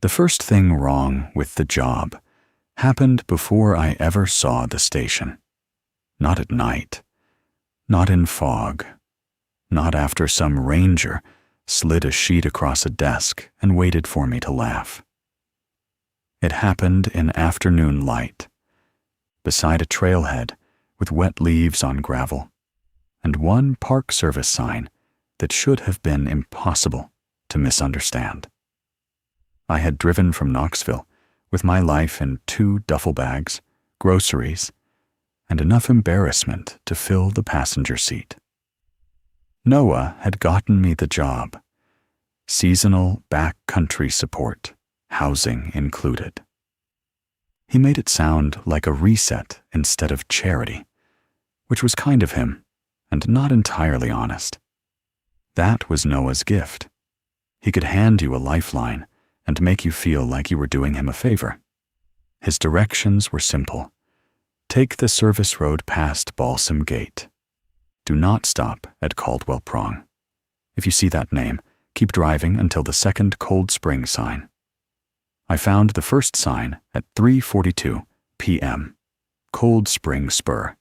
The first thing wrong with the job happened before I ever saw the station. Not at night, not in fog, not after some ranger slid a sheet across a desk and waited for me to laugh. It happened in afternoon light, beside a trailhead with wet leaves on gravel, and one Park Service sign that should have been impossible to misunderstand. I had driven from Knoxville with my life in 2 duffel bags, groceries, and enough embarrassment to fill the passenger seat. Noah had gotten me the job, seasonal backcountry support, housing included. He made it sound like a reset instead of charity, which was kind of him and not entirely honest. That was Noah's gift. He could hand you a lifeline and make you feel like you were doing him a favor. His directions were simple. Take the service road past Balsam Gate. Do not stop at Caldwell Prong. If you see that name, keep driving until the second Cold Spring sign. I found the first sign at 3:42 p.m. Cold Spring Spur,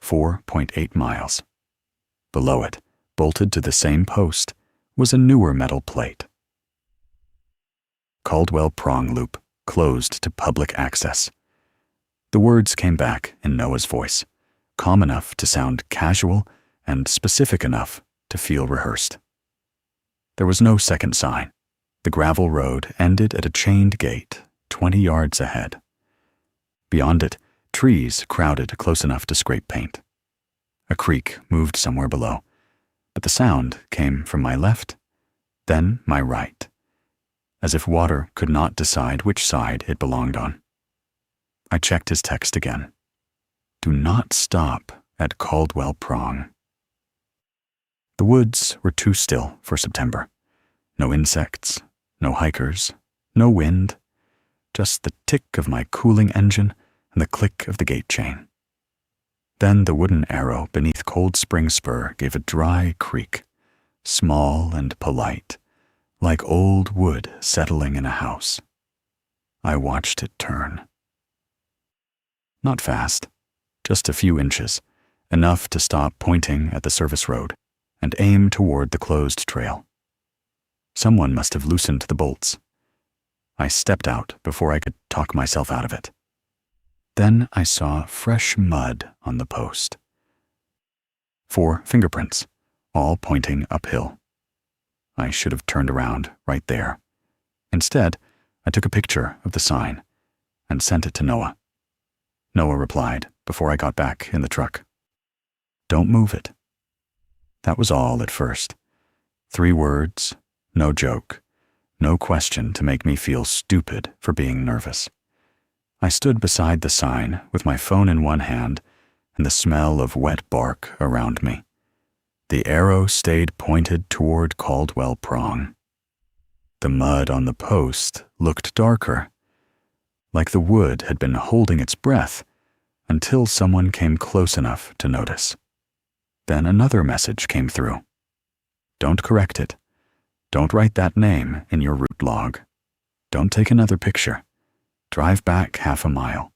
4.8 miles. Below it, bolted to the same post, was a newer metal plate. Caldwell Prong Loop, closed to public access. The words came back in Noah's voice, calm enough to sound casual and specific enough to feel rehearsed. There was no second sign. The gravel road ended at a chained gate 20 yards ahead. Beyond it, trees crowded close enough to scrape paint. A creek moved somewhere below, but the sound came from my left, then my right, as if water could not decide which side it belonged on. I checked his text again. Do not stop at Caldwell Prong. The woods were too still for September. No insects, no hikers, no wind, just the tick of my cooling engine and the click of the gate chain. Then the wooden arrow beneath Cold Spring Spur gave a dry creak, small and polite, like old wood settling in a house. I watched it turn. Not fast, just a few inches, enough to stop pointing at the service road and aim toward the closed trail. Someone must have loosened the bolts. I stepped out before I could talk myself out of it. Then I saw fresh mud on the post. 4 fingerprints, all pointing uphill. I should have turned around right there. Instead, I took a picture of the sign and sent it to Noah. Noah replied before I got back in the truck. Don't move it. That was all at first. 3 words, no joke, no question to make me feel stupid for being nervous. I stood beside the sign with my phone in one hand and the smell of wet bark around me. The arrow stayed pointed toward Caldwell Prong. The mud on the post looked darker, like the wood had been holding its breath until someone came close enough to notice. Then another message came through. Don't correct it. Don't write that name in your route log. Don't take another picture. Drive back half a mile.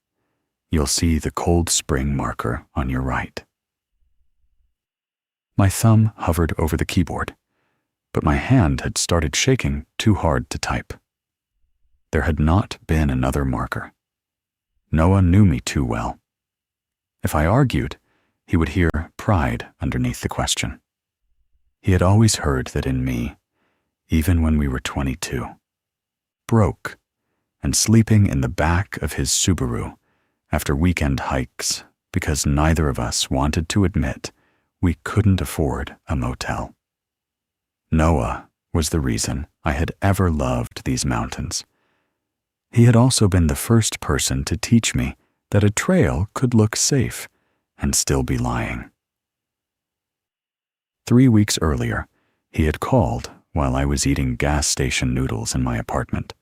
You'll see the Cold Spring marker on your right. My thumb hovered over the keyboard, but my hand had started shaking too hard to type. There had not been another marker. Noah knew me too well. If I argued, he would hear pride underneath the question. He had always heard that in me, even when we were 22, broke and sleeping in the back of his Subaru after weekend hikes because neither of us wanted to admit we couldn't afford a motel. Noah was the reason I had ever loved these mountains. He had also been the first person to teach me that a trail could look safe and still be lying. 3 weeks earlier, he had called while I was eating gas station noodles in my apartment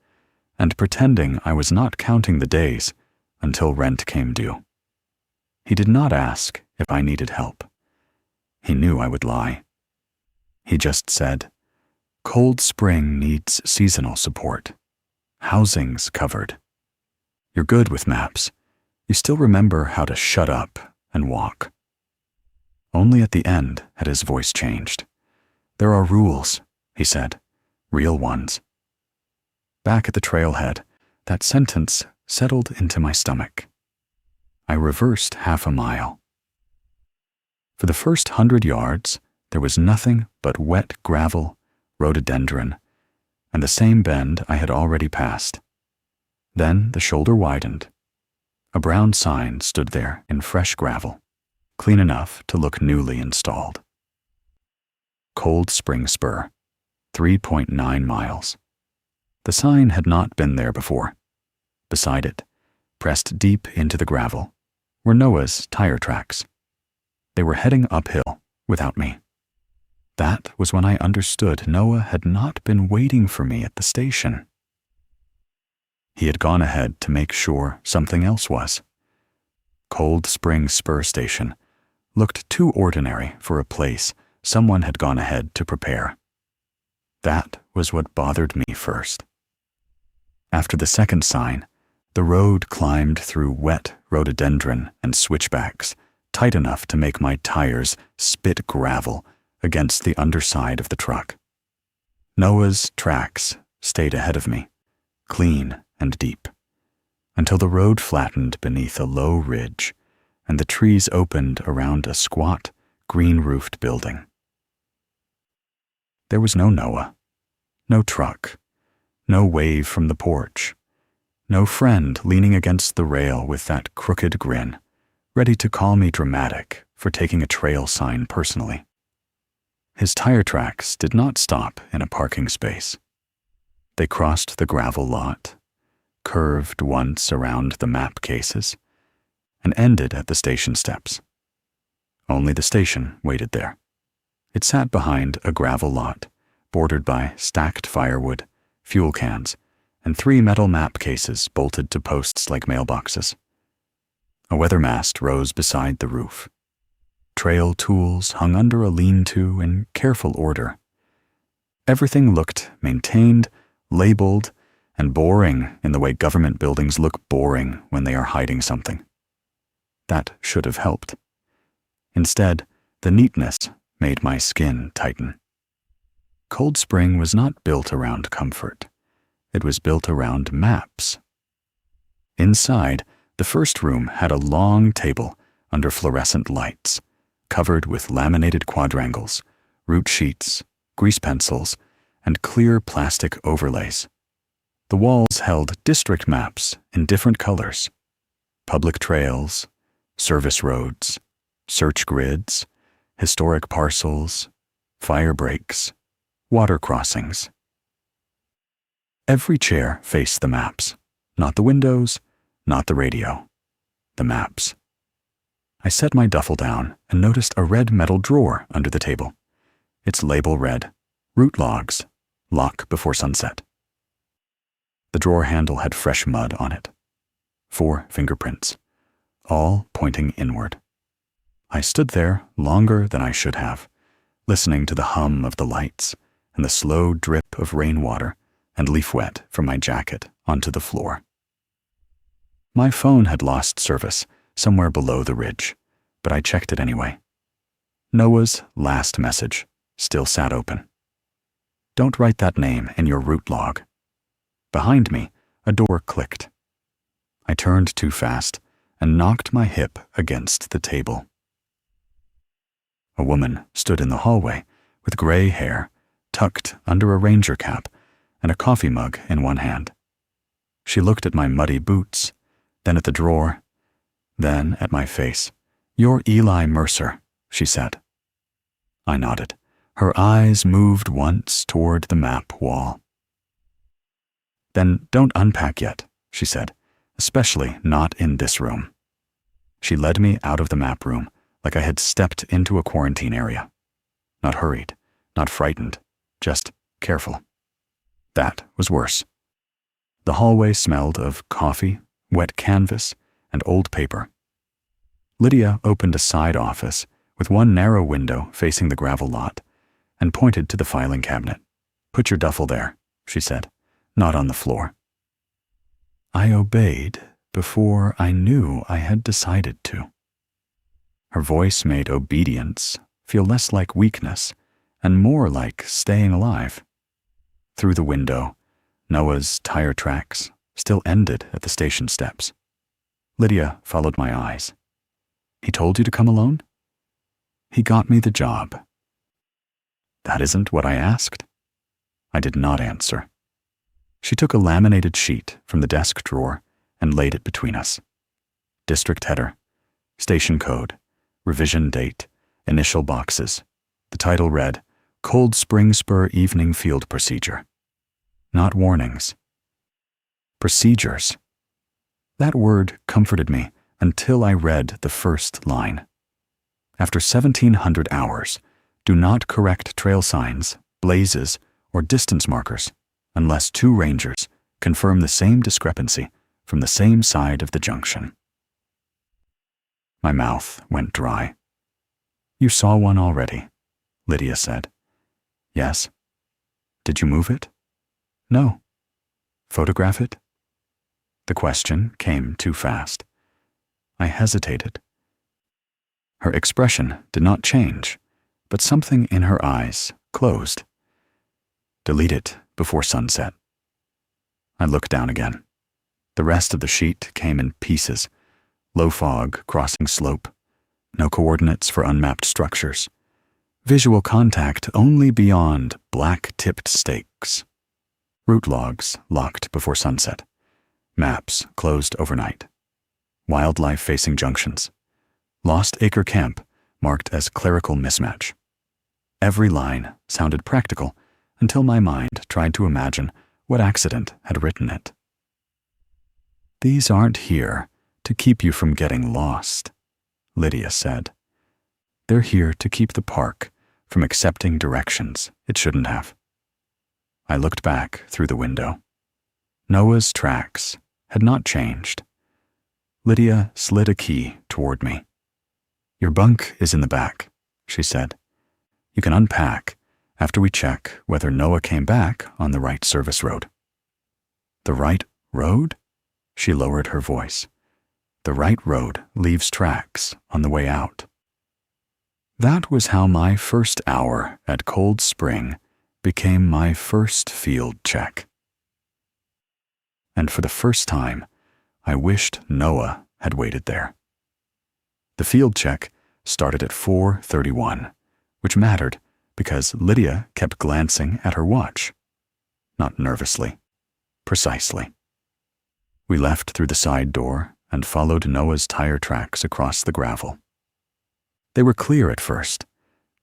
and pretending I was not counting the days until rent came due. He did not ask if I needed help. He knew I would lie. He just said, Cold Spring needs seasonal support. housings covered. You're good with maps. You still remember how to shut up and walk. Only at the end had his voice changed. There are rules, he said, real ones. Back at the trailhead, that sentence settled into my stomach. I reversed half a mile. For the first 100 yards, there was nothing but wet gravel, rhododendron, and the same bend I had already passed. Then the shoulder widened. A brown sign stood there in fresh gravel, clean enough to look newly installed. Cold Spring Spur, 3.9 miles. The sign had not been there before. Beside it, pressed deep into the gravel, were Noah's tire tracks. They were heading uphill without me. That was when I understood Noah had not been waiting for me at the station. He had gone ahead to make sure something else was. Cold Spring Spur Station looked too ordinary for a place someone had gone ahead to prepare. That was what bothered me first. After the second sign, the road climbed through wet rhododendron and switchbacks, tight enough to make my tires spit gravel against the underside of the truck. Noah's tracks stayed ahead of me, clean and deep, until the road flattened beneath a low ridge and the trees opened around a squat, green-roofed building. There was no Noah, no truck, no wave from the porch, no friend leaning against the rail with that crooked grin, ready to call me dramatic for taking a trail sign personally. His tire tracks did not stop in a parking space. They crossed the gravel lot, curved once around the map cases, and ended at the station steps. Only the station waited there. It sat behind a gravel lot, bordered by stacked firewood, fuel cans, and 3 metal map cases bolted to posts like mailboxes. A weather mast rose beside the roof. Trail tools hung under a lean-to in careful order. Everything looked maintained, labeled, and boring in the way government buildings look boring when they are hiding something. That should have helped. Instead, the neatness made my skin tighten. Cold Spring was not built around comfort. It was built around maps. Inside, the first room had a long table under fluorescent lights, covered with laminated quadrangles, route sheets, grease pencils, and clear plastic overlays. The walls held district maps in different colors: public trails, service roads, search grids, historic parcels, fire breaks, water crossings. Every chair faced the maps, not the windows, not the radio, the maps. I set my duffel down and noticed a red metal drawer under the table. Its label read, "Route Logs, Lock before sunset." The drawer handle had fresh mud on it. 4 fingerprints, all pointing inward. I stood there longer than I should have, listening to the hum of the lights and the slow drip of rainwater and leaf wet from my jacket onto the floor. My phone had lost service somewhere below the ridge, but I checked it anyway. Noah's last message still sat open. "Don't write that name in your route log." Behind me, a door clicked. I turned too fast and knocked my hip against the table. A woman stood in the hallway with gray hair tucked under a ranger cap and a coffee mug in one hand. She looked at my muddy boots, then at the drawer, then at my face. "You're Eli Mercer," she said. I nodded. Her eyes moved once toward the map wall. "Then don't unpack yet," she said, "especially not in this room." She led me out of the map room like I had stepped into a quarantine area. Not hurried, not frightened, just careful. That was worse. The hallway smelled of coffee, wet canvas, and old paper. Lydia opened a side office with one narrow window facing the gravel lot and pointed to the filing cabinet. "Put your duffel there," she said, "not on the floor." I obeyed before I knew I had decided to. Her voice made obedience feel less like weakness and more like staying alive. Through the window, Noah's tire tracks still ended at the station steps. Lydia followed my eyes. He told you to come alone? He got me the job. That isn't what I asked. I did not answer. She took a laminated sheet from the desk drawer and laid it between us. District header, station code, revision date, initial boxes. The title read, Cold Spring Spur Evening Field Procedure. Not warnings. Procedures. That word comforted me until I read the first line. After 1,700 hours, do not correct trail signs, blazes, or distance markers unless 2 rangers confirm the same discrepancy from the same side of the junction. My mouth went dry. You saw one already, Lydia said. Yes. Did you move it? No. Photograph it? The question came too fast. I hesitated. Her expression did not change, but something in her eyes closed. Delete it before sunset. I looked down again. The rest of the sheet came in pieces. Low fog crossing slope. No coordinates for unmapped structures. Visual contact only beyond black-tipped stakes. Route logs locked before sunset. Maps closed overnight. Wildlife-facing junctions. Lost Acre camp marked as clerical mismatch. Every line sounded practical until my mind tried to imagine what accident had written it. These aren't here to keep you from getting lost, Lydia said. They're here to keep the park from accepting directions it shouldn't have. I looked back through the window. Noah's tracks had not changed. Lydia slid a key toward me. Your bunk is in the back, she said. You can unpack after we check whether Noah came back on the right service road. The right road? She lowered her voice. The right road leaves tracks on the way out. That was how my first hour at Cold Spring became my first field check. And for the first time, I wished Noah had waited there. The field check started at 4:31, which mattered because Lydia kept glancing at her watch. Not nervously, precisely. We left through the side door and followed Noah's tire tracks across the gravel. They were clear at first,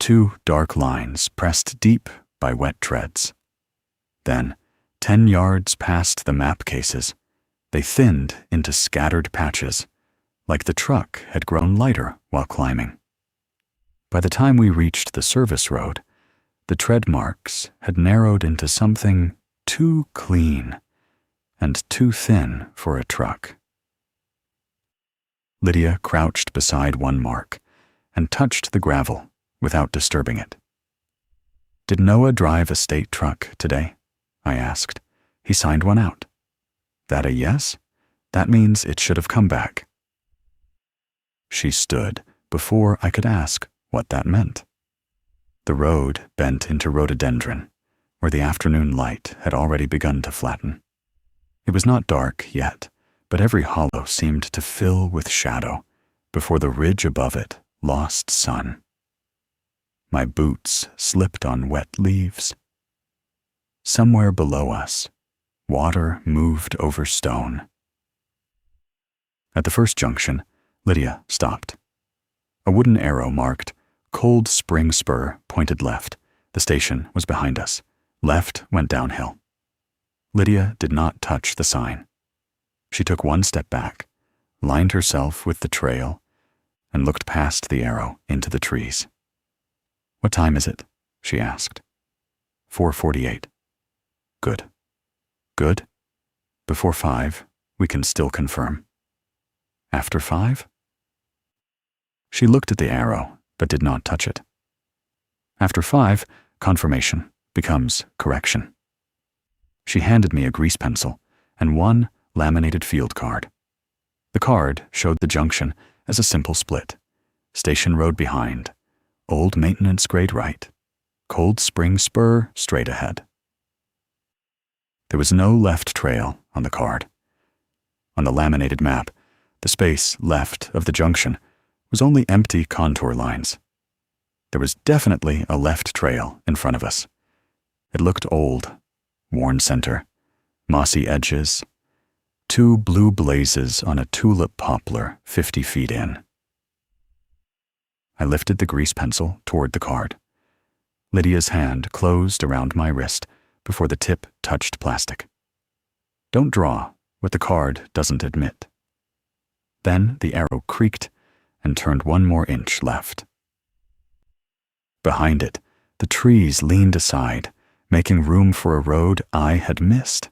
2 dark lines pressed deep by wet treads. Then, 10 yards past the map cases, they thinned into scattered patches, like the truck had grown lighter while climbing. By the time we reached the service road, the tread marks had narrowed into something too clean and too thin for a truck. Lydia crouched beside one mark and touched the gravel without disturbing it. Did Noah drive a state truck today? I asked. He signed one out. That a yes? That means it should have come back. She stood before I could ask what that meant. The road bent into rhododendron, where the afternoon light had already begun to flatten. It was not dark yet, but every hollow seemed to fill with shadow before the ridge above it lost sun. My boots slipped on wet leaves. Somewhere below us, water moved over stone. At the first junction, Lydia stopped. A wooden arrow marked Cold Spring Spur pointed left. The station was behind us. Left went downhill. Lydia did not touch the sign. She took one step back, lined herself with the trail, and looked past the arrow into the trees. What time is it? She asked. 4:48. Good. Good? Before 5, we can still confirm. After 5? She looked at the arrow, but did not touch it. After 5, confirmation becomes correction. She handed me a grease pencil and one laminated field card. The card showed the junction as a simple split. Station road behind, old maintenance grade right, Cold Spring Spur straight ahead. There was no left trail on the card. On the laminated map, the space left of the junction was only empty contour lines. There was definitely a left trail in front of us. It looked old, worn center, mossy edges, 2 blue blazes on a tulip poplar 50 feet in. I lifted the grease pencil toward the card. Lydia's hand closed around my wrist before the tip touched plastic. Don't draw what the card doesn't admit. Then the arrow creaked and turned 1 more inch left. Behind it, the trees leaned aside, making room for a road I had missed.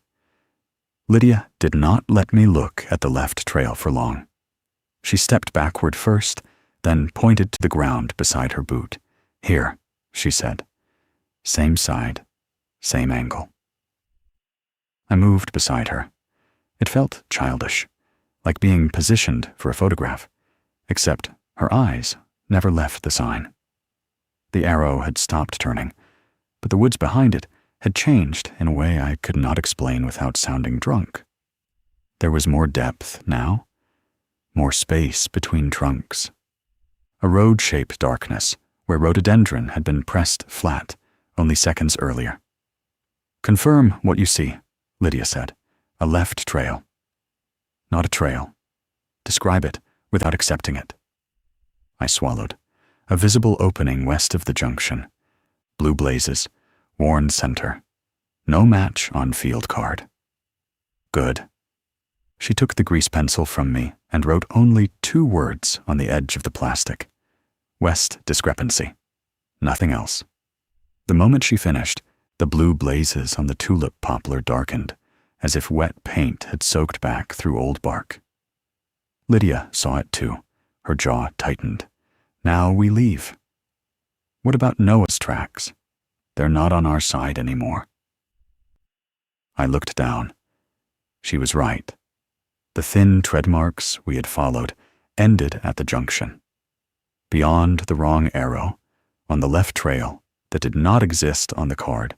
Lydia did not let me look at the left trail for long. She stepped backward first, then pointed to the ground beside her boot. Here, she said. Same side, same angle. I moved beside her. It felt childish, like being positioned for a photograph, except her eyes never left the sign. The arrow had stopped turning, but the woods behind it had changed in a way I could not explain without sounding drunk. There was more depth now, more space between trunks. A road-shaped darkness where rhododendron had been pressed flat only seconds earlier. Confirm what you see, Lydia said. A left trail. Not a trail. Describe it without accepting it. I swallowed. A visible opening west of the junction. Blue blazes, worn center. No match on field card. Good. She took the grease pencil from me and wrote only 2 words on the edge of the plastic. West discrepancy. Nothing else. The moment she finished, the blue blazes on the tulip poplar darkened, as if wet paint had soaked back through old bark. Lydia saw it too. Her jaw tightened. Now we leave. What about Noah's tracks? They're not on our side anymore. I looked down. She was right. The thin tread marks we had followed ended at the junction. Beyond the wrong arrow, on the left trail that did not exist on the card,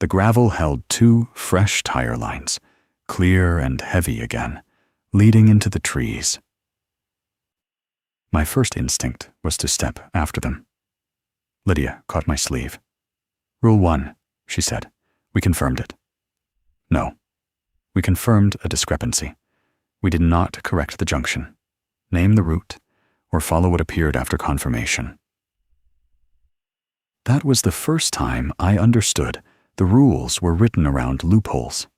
the gravel held 2 fresh tire lines, clear and heavy again, leading into the trees. My first instinct was to step after them. Lydia caught my sleeve. Rule 1, she said. We confirmed it. No. We confirmed a discrepancy. We did not correct the junction, name the route, or follow what appeared after confirmation. That was the first time I understood the rules were written around loopholes.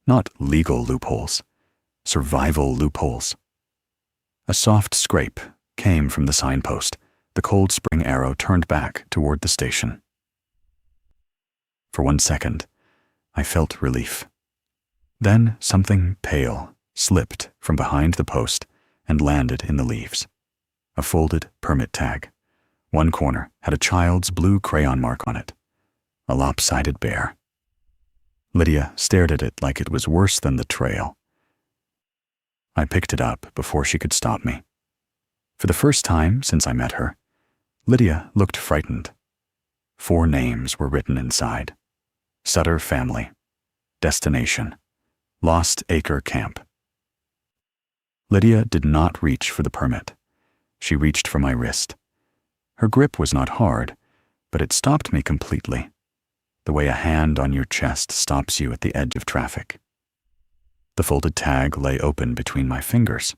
Not legal loopholes, survival loopholes. A soft scrape came from the signpost. The Cold Spring arrow turned back toward the station. For 1 second, I felt relief. Then something pale slipped from behind the post and landed in the leaves. A folded permit tag. One corner had a child's blue crayon mark on it. A lopsided bear. Lydia stared at it like it was worse than the trail. I picked it up before she could stop me. For the first time since I met her, Lydia looked frightened. 4 names were written inside. Sutter family. Destination. Lost Acre camp. Lydia did not reach for the permit. She reached for my wrist. Her grip was not hard, but it stopped me completely, the way a hand on your chest stops you at the edge of traffic. The folded tag lay open between my fingers.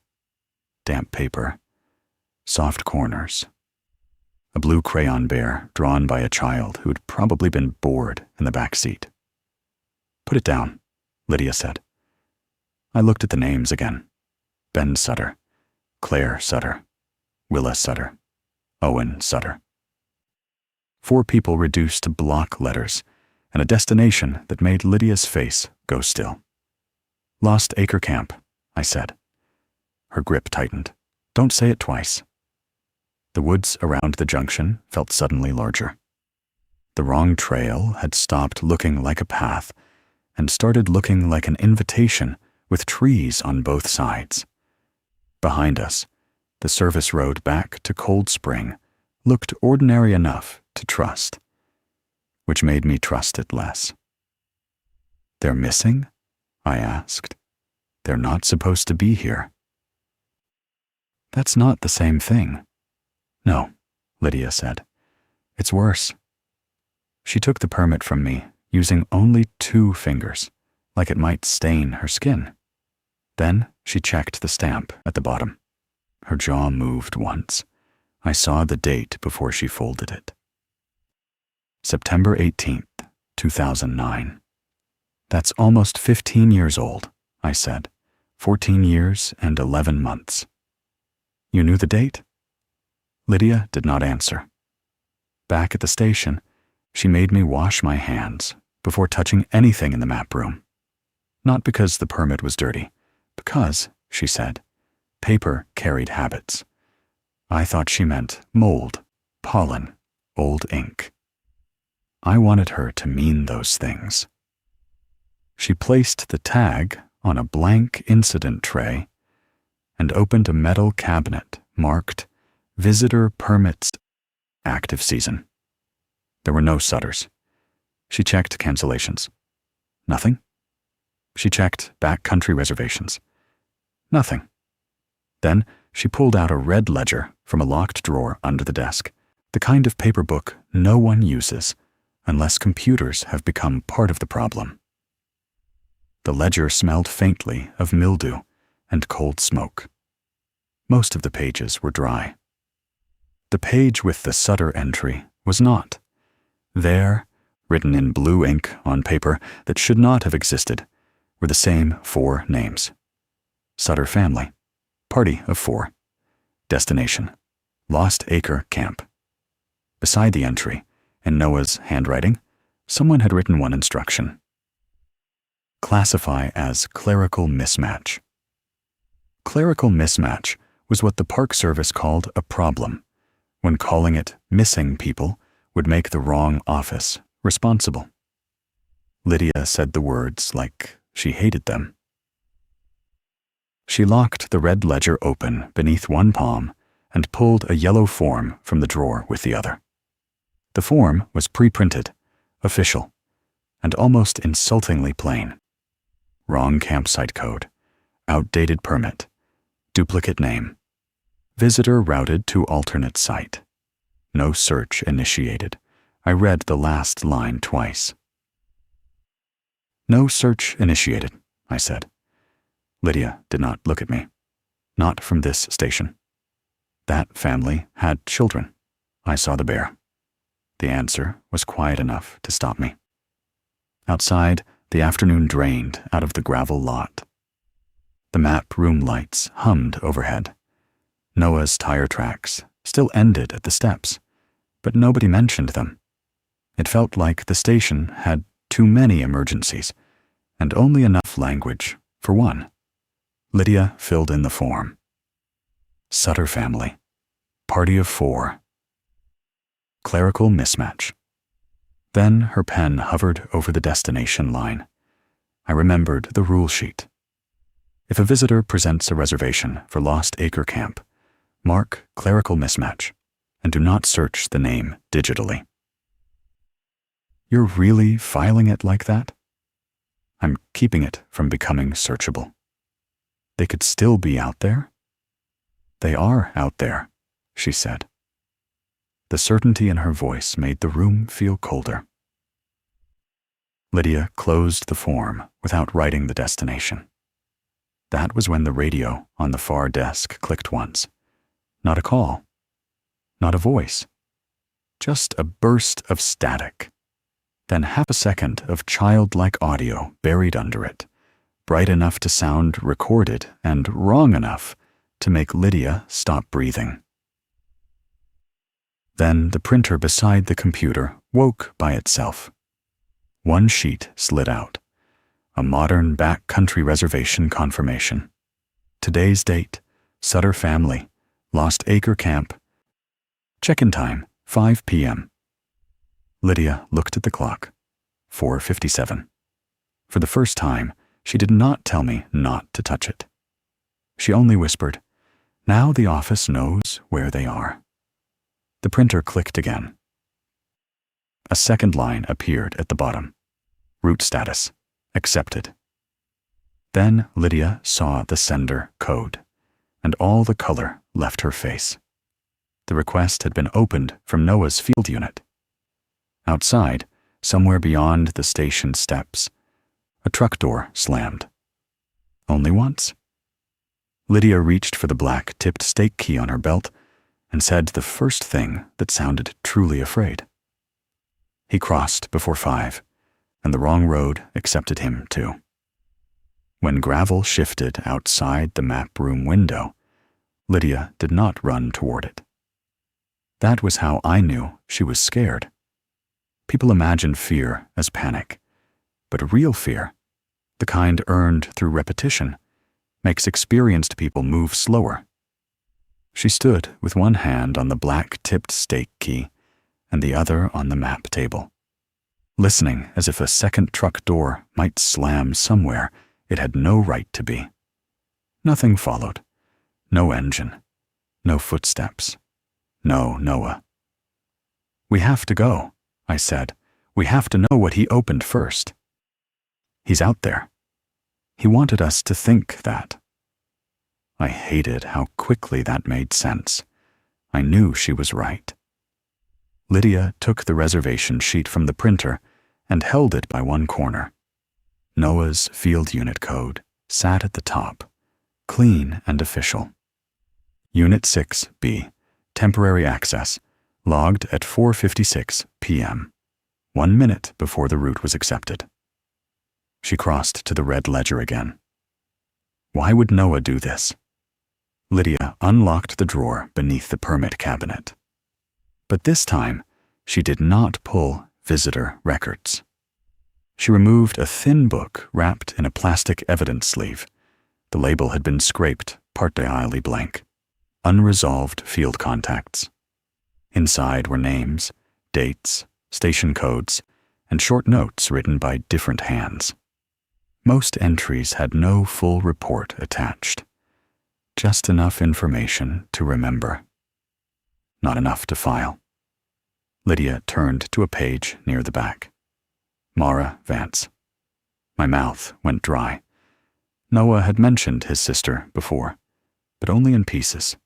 Damp paper. Soft corners. A blue crayon bear drawn by a child who'd probably been bored in the back seat. Put it down, Lydia said. I looked at the names again. Ben Sutter, Claire Sutter, Willa Sutter, Owen Sutter. 4 people reduced to block letters, and a destination that made Lydia's face go still. Lost Acre Camp, I said. Her grip tightened. Don't say it twice. The woods around the junction felt suddenly larger. The wrong trail had stopped looking like a path and started looking like an invitation with trees on both sides. Behind us, the service road back to Cold Spring looked ordinary enough to trust, which made me trust it less. "They're missing?" I asked. "They're not supposed to be here." "That's not the same thing." "No," Lydia said. "It's worse." She took the permit from me, using only 2 fingers, like it might stain her skin. Then she checked the stamp at the bottom. Her jaw moved once. I saw the date before she folded it. September 18th, 2009. "That's almost 15 years old," I said. 14 years and 11 months. "You knew the date?" Lydia did not answer. Back at the station, she made me wash my hands before touching anything in the map room. Not because the permit was dirty, because, she said, paper carried habits. I thought she meant mold, pollen, old ink. I wanted her to mean those things. She placed the tag on a blank incident tray and opened a metal cabinet marked Visitor Permits Active Season. There were no Sutters. She checked cancellations. Nothing. She checked backcountry reservations. Nothing. Then she pulled out a red ledger from a locked drawer under the desk, the kind of paper book no one uses unless computers have become part of the problem. The ledger smelled faintly of mildew and cold smoke. Most of the pages were dry. The page with the Sutter entry was not. There, written in blue ink on paper that should not have existed, were the same 4 names. Sutter family, party of 4. Destination, Lost Acre Camp. Beside the entry, in Noah's handwriting, someone had written one instruction. Classify as clerical mismatch. Clerical mismatch was what the Park Service called a problem, when calling it missing people would make the wrong office responsible. Lydia said the words like she hated them. She locked the red ledger open beneath one palm and pulled a yellow form from the drawer with the other. The form was pre-printed, official, and almost insultingly plain. Wrong campsite code, outdated permit, duplicate name, visitor routed to alternate site. No search initiated. I read the last line twice. No search initiated, I said. Lydia did not look at me. Not from this station. That family had children. I saw the bear. The answer was quiet enough to stop me. Outside, the afternoon drained out of the gravel lot. The map room lights hummed overhead. Noah's tire tracks still ended at the steps, but nobody mentioned them. It felt like the station had too many emergencies, and only enough language for one. Lydia filled in the form. Sutter family. Party of 4. Clerical mismatch. Then her pen hovered over the destination line. I remembered the rule sheet. If a visitor presents a reservation for Lost Acre Camp, mark clerical mismatch and do not search the name digitally. You're really filing it like that? I'm keeping it from becoming searchable. They could still be out there? They are out there, she said. The certainty in her voice made the room feel colder. Lydia closed the form without writing the destination. That was when the radio on the far desk clicked once. Not a call. Not a voice. Just a burst of static. Then half a second of childlike audio buried under it, bright enough to sound recorded and wrong enough to make Lydia stop breathing. Then the printer beside the computer woke by itself. One sheet slid out. A modern backcountry reservation confirmation. Today's date, Sutter family, Lost Acre Camp. Check-in time, 5 p.m. Lydia looked at the clock. 4:57. For the first time, She did not tell me not to touch it. She only whispered, "Now the office knows where they are." The printer clicked again. A second line appeared at the bottom. Route status, accepted. Then Lydia saw the sender code, and all the color left her face. The request had been opened from Noah's field unit. Outside, somewhere beyond the station steps, a truck door slammed. Only once. Lydia reached for the black-tipped stake key on her belt and said the first thing that sounded truly afraid. He crossed before 5, and the wrong road accepted him too. When gravel shifted outside the map room window, Lydia did not run toward it. That was how I knew she was scared. People imagine fear as panic, but real fear, the kind earned through repetition, makes experienced people move slower. She stood with one hand on the black-tipped stake key and the other on the map table, listening as if a second truck door might slam somewhere it had no right to be. Nothing followed. No engine. No footsteps. No Noah. "We have to go," I said. "We have to know what he opened first. He's out there. He wanted us to think that." I hated how quickly that made sense. I knew she was right. Lydia took the reservation sheet from the printer and held it by one corner. Noah's field unit code sat at the top, clean and official. Unit 6B, temporary access, logged at 4:56 p.m., 1 minute before the route was accepted. She crossed to the red ledger again. Why would Noah do this? Lydia unlocked the drawer beneath the permit cabinet. But this time, she did not pull visitor records. She removed a thin book wrapped in a plastic evidence sleeve. The label had been scraped, part-dially blank. Unresolved field contacts. Inside were names, dates, station codes, and short notes written by different hands. Most entries had no full report attached. Just enough information to remember. Not enough to file. Lydia turned to a page near the back. Mara Vance. My mouth went dry. Noah had mentioned his sister before, but only in pieces.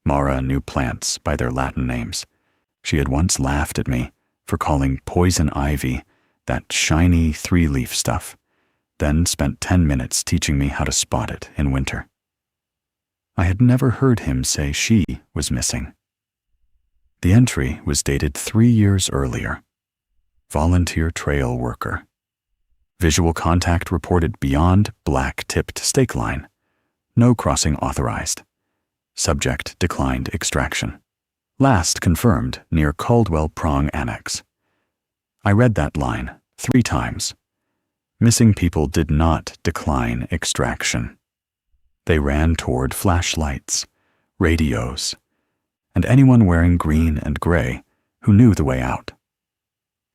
Mara knew plants by their Latin names. She had once laughed at me for calling poison ivy that shiny 3-leaf stuff, then spent 10 minutes teaching me how to spot it in winter. I had never heard him say she was missing. The entry was dated 3 years earlier. Volunteer trail worker. Visual contact reported beyond black-tipped stake line. No crossing authorized. Subject declined extraction. Last confirmed near Caldwell Prong Annex. I read that line 3 times. Missing people did not decline extraction. They ran toward flashlights, radios, and anyone wearing green and gray who knew the way out.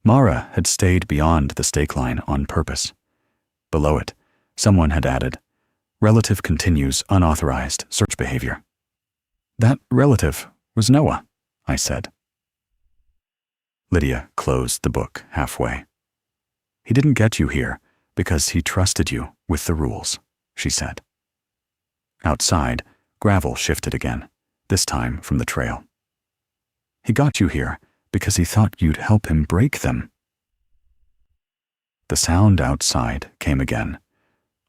Mara had stayed beyond the stake line on purpose. Below it, someone had added, "Relative continues unauthorized search behavior." That relative was Noah, I said. Lydia closed the book halfway. "He didn't get you here because he trusted you with the rules," she said. Outside, gravel shifted again, this time from the trail. "He got you here because he thought you'd help him break them." The sound outside came again,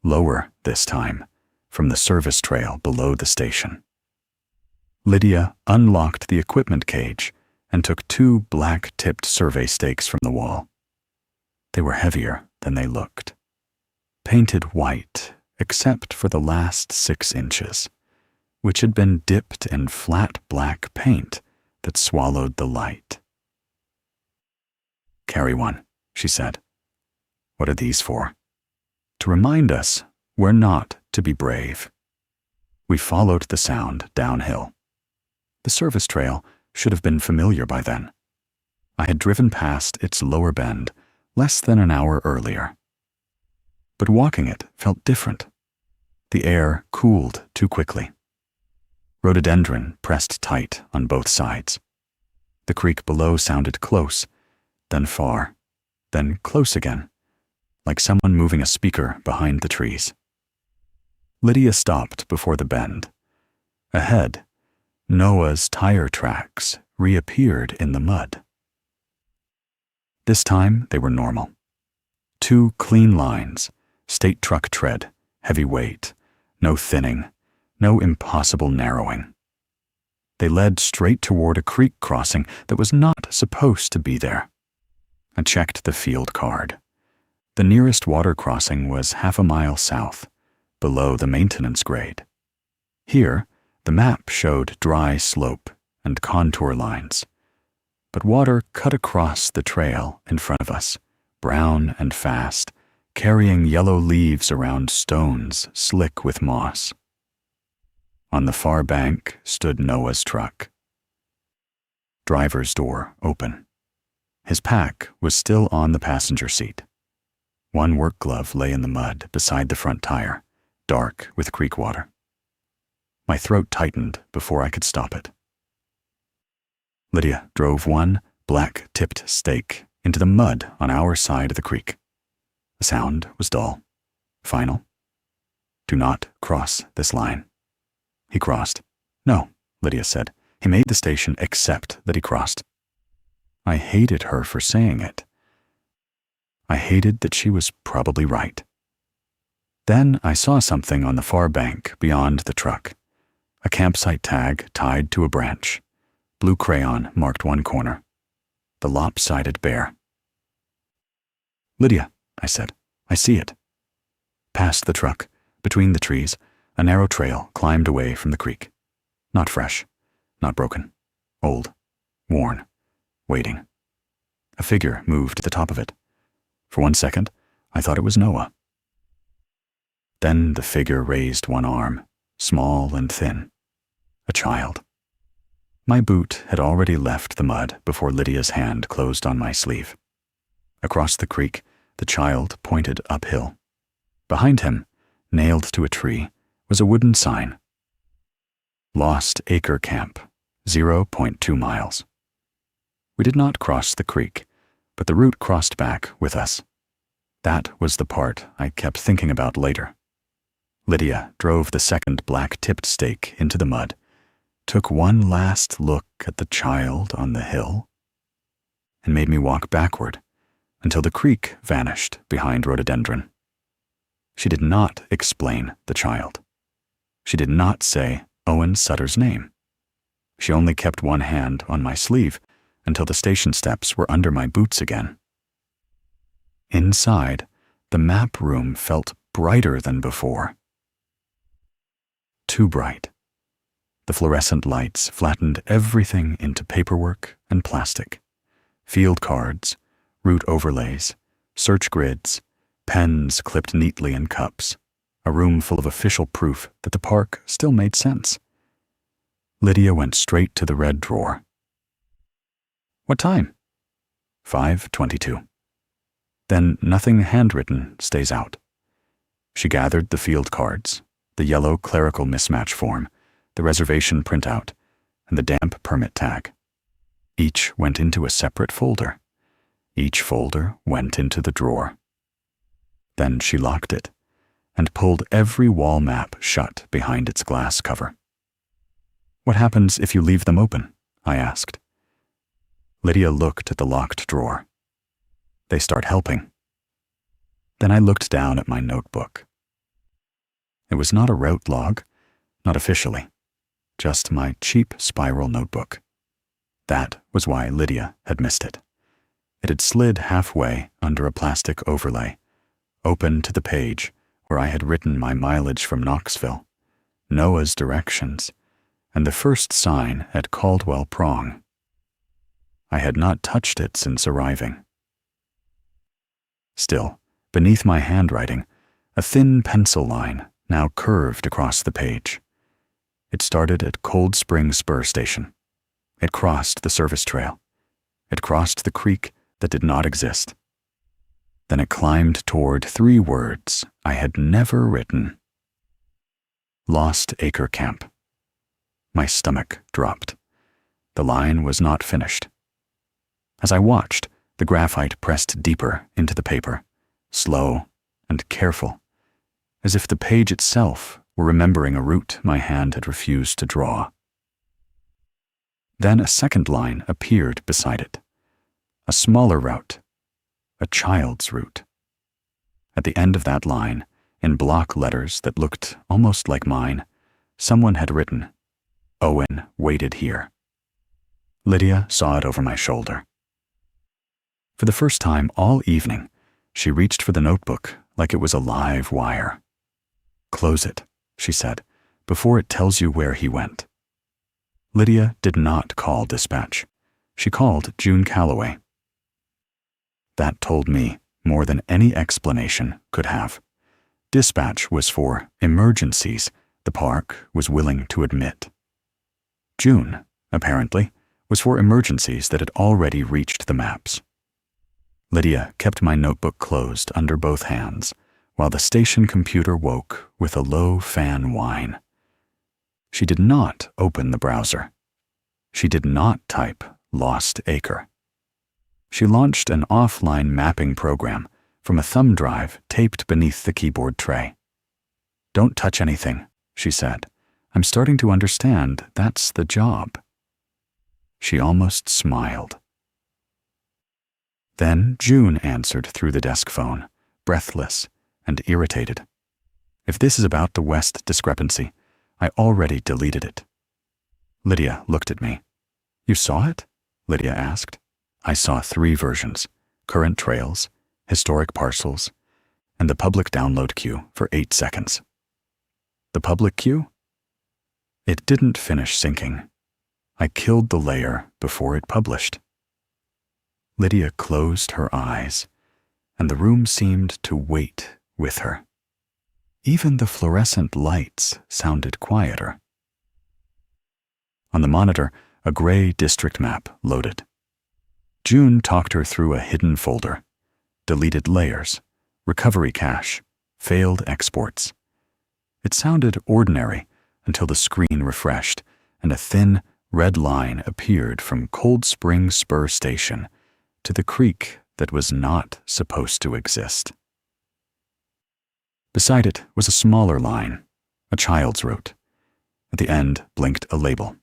lower this time, from the service trail below the station. Lydia unlocked the equipment cage and took 2 black-tipped survey stakes from the wall. They were heavier than they looked. Painted white, except for the last 6 inches, which had been dipped in flat black paint that swallowed the light. "Carry one," she said. "What are these for?" "To remind us we're not to be brave." We followed the sound downhill. The service trail should have been familiar by then. I had driven past its lower bend less than an hour earlier. but walking it felt different. The air cooled too quickly. Rhododendron pressed tight on both sides. The creek below sounded close, then far, then close again, like someone moving a speaker behind the trees. Lydia stopped before the bend. Ahead, Noah's tire tracks reappeared in the mud. This time they were normal. 2 clean lines, state truck tread, heavy weight, no thinning, no impossible narrowing. They led straight toward a creek crossing that was not supposed to be there. I checked the field card. The nearest water crossing was half a mile south, below the maintenance grade. Here, the map showed dry slope and contour lines, but water cut across the trail in front of us, brown and fast, carrying yellow leaves around stones slick with moss. On the far bank stood Noah's truck. Driver's door open. His pack was still on the passenger seat. One work glove lay in the mud beside the front tire, dark with creek water. My throat tightened before I could stop it. Lydia drove one black-tipped stake into the mud on our side of the creek. The sound was dull, final. Do not cross this line. He crossed. No, Lydia said. He made the station accept that he crossed. I hated her for saying it. I hated that she was probably right. Then I saw something on the far bank beyond the truck. A campsite tag tied to a branch. Blue crayon marked one corner. The lopsided bear. Lydia, I said. I see it. Past the truck, between the trees, a narrow trail climbed away from the creek. Not fresh, not broken. Old, worn, waiting. A figure moved at the top of it. For 1 second, I thought it was Noah. Then the figure raised one arm, small and thin. A child. My boot had already left the mud before Lydia's hand closed on my sleeve. Across the creek, the child pointed uphill. Behind him, nailed to a tree, was a wooden sign. Lost Acre Camp, 0.2 miles. We did not cross the creek, but the route crossed back with us. That was the part I kept thinking about later. Lydia drove the second black-tipped stake into the mud, took one last look at the child on the hill, and made me walk backward until the creek vanished behind rhododendron. She did not explain the child. She did not say Owen Sutter's name. She only kept one hand on my sleeve until the station steps were under my boots again. Inside, the map room felt brighter than before. Too bright. The fluorescent lights flattened everything into paperwork and plastic. Field cards, route overlays, search grids, pens clipped neatly in cups. A room full of official proof that the park still made sense. Lydia went straight to the red drawer. What time? 5:22. Then nothing handwritten stays out. She gathered the field cards, the yellow clerical mismatch form, the reservation printout, and the damp permit tag. Each went into a separate folder. Each folder went into the drawer. Then she locked it and pulled every wall map shut behind its glass cover. What happens if you leave them open? I asked. Lydia looked at the locked drawer. They start helping. Then I looked down at my notebook. It was not a route log, not officially, just my cheap spiral notebook. That was why Lydia had missed it. It had slid halfway under a plastic overlay, open to the page where I had written my mileage from Knoxville, Noah's directions, and the first sign at Caldwell Prong. I had not touched it since arriving. Still, beneath my handwriting, a thin pencil line now curved across the page. It started at Cold Spring Spur Station. It crossed the service trail. It crossed the creek that did not exist. Then it climbed toward 3 words I had never written. Lost Acre Camp. My stomach dropped. The line was not finished. As I watched, the graphite pressed deeper into the paper, slow and careful, as if the page itself were remembering a route my hand had refused to draw. Then a second line appeared beside it, a smaller route, a child's route. At the end of that line, in block letters that looked almost like mine, someone had written, "Owen waited here." Lydia saw it over my shoulder. For the first time all evening, she reached for the notebook like it was a live wire. "Close it," she said, "before it tells you where he went." Lydia did not call dispatch. She called June Calloway. That told me more than any explanation could have. Dispatch was for emergencies the park was willing to admit. June, apparently, was for emergencies that had already reached the maps. Lydia kept my notebook closed under both hands, while the station computer woke with a low fan whine. She did not open the browser. She did not type Lost Acre. She launched an offline mapping program from a thumb drive taped beneath the keyboard tray. "Don't touch anything," she said. "I'm starting to understand that's the job." She almost smiled. Then June answered through the desk phone, breathless and irritated. "If this is about the West discrepancy, I already deleted it." Lydia looked at me. "You saw it?" Lydia asked. "I saw 3 versions: current trails, historic parcels, and the public download queue for 8 seconds. The public queue? It didn't finish syncing. I killed the layer before it published." Lydia closed her eyes, and the room seemed to wait with her. Even the fluorescent lights sounded quieter. On the monitor, a gray district map loaded. June talked her through a hidden folder: deleted layers, recovery cache, failed exports. It sounded ordinary until the screen refreshed and a thin, red line appeared from Cold Spring Spur Station to the creek that was not supposed to exist. Beside it was a smaller line, a child's route. At the end blinked a label.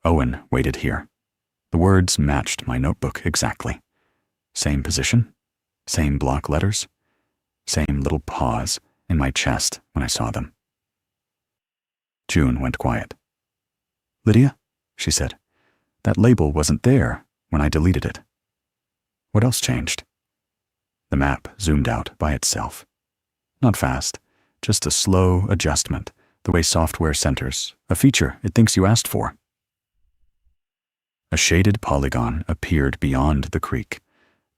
"Owen waited here." The words matched my notebook exactly. Same position, same block letters, same little pause in my chest when I saw them. June went quiet. "Lydia," she said, "that label wasn't there when I deleted it. What else changed?" The map zoomed out by itself. Not fast, just a slow adjustment, the way software centers a feature it thinks you asked for. A shaded polygon appeared beyond the creek,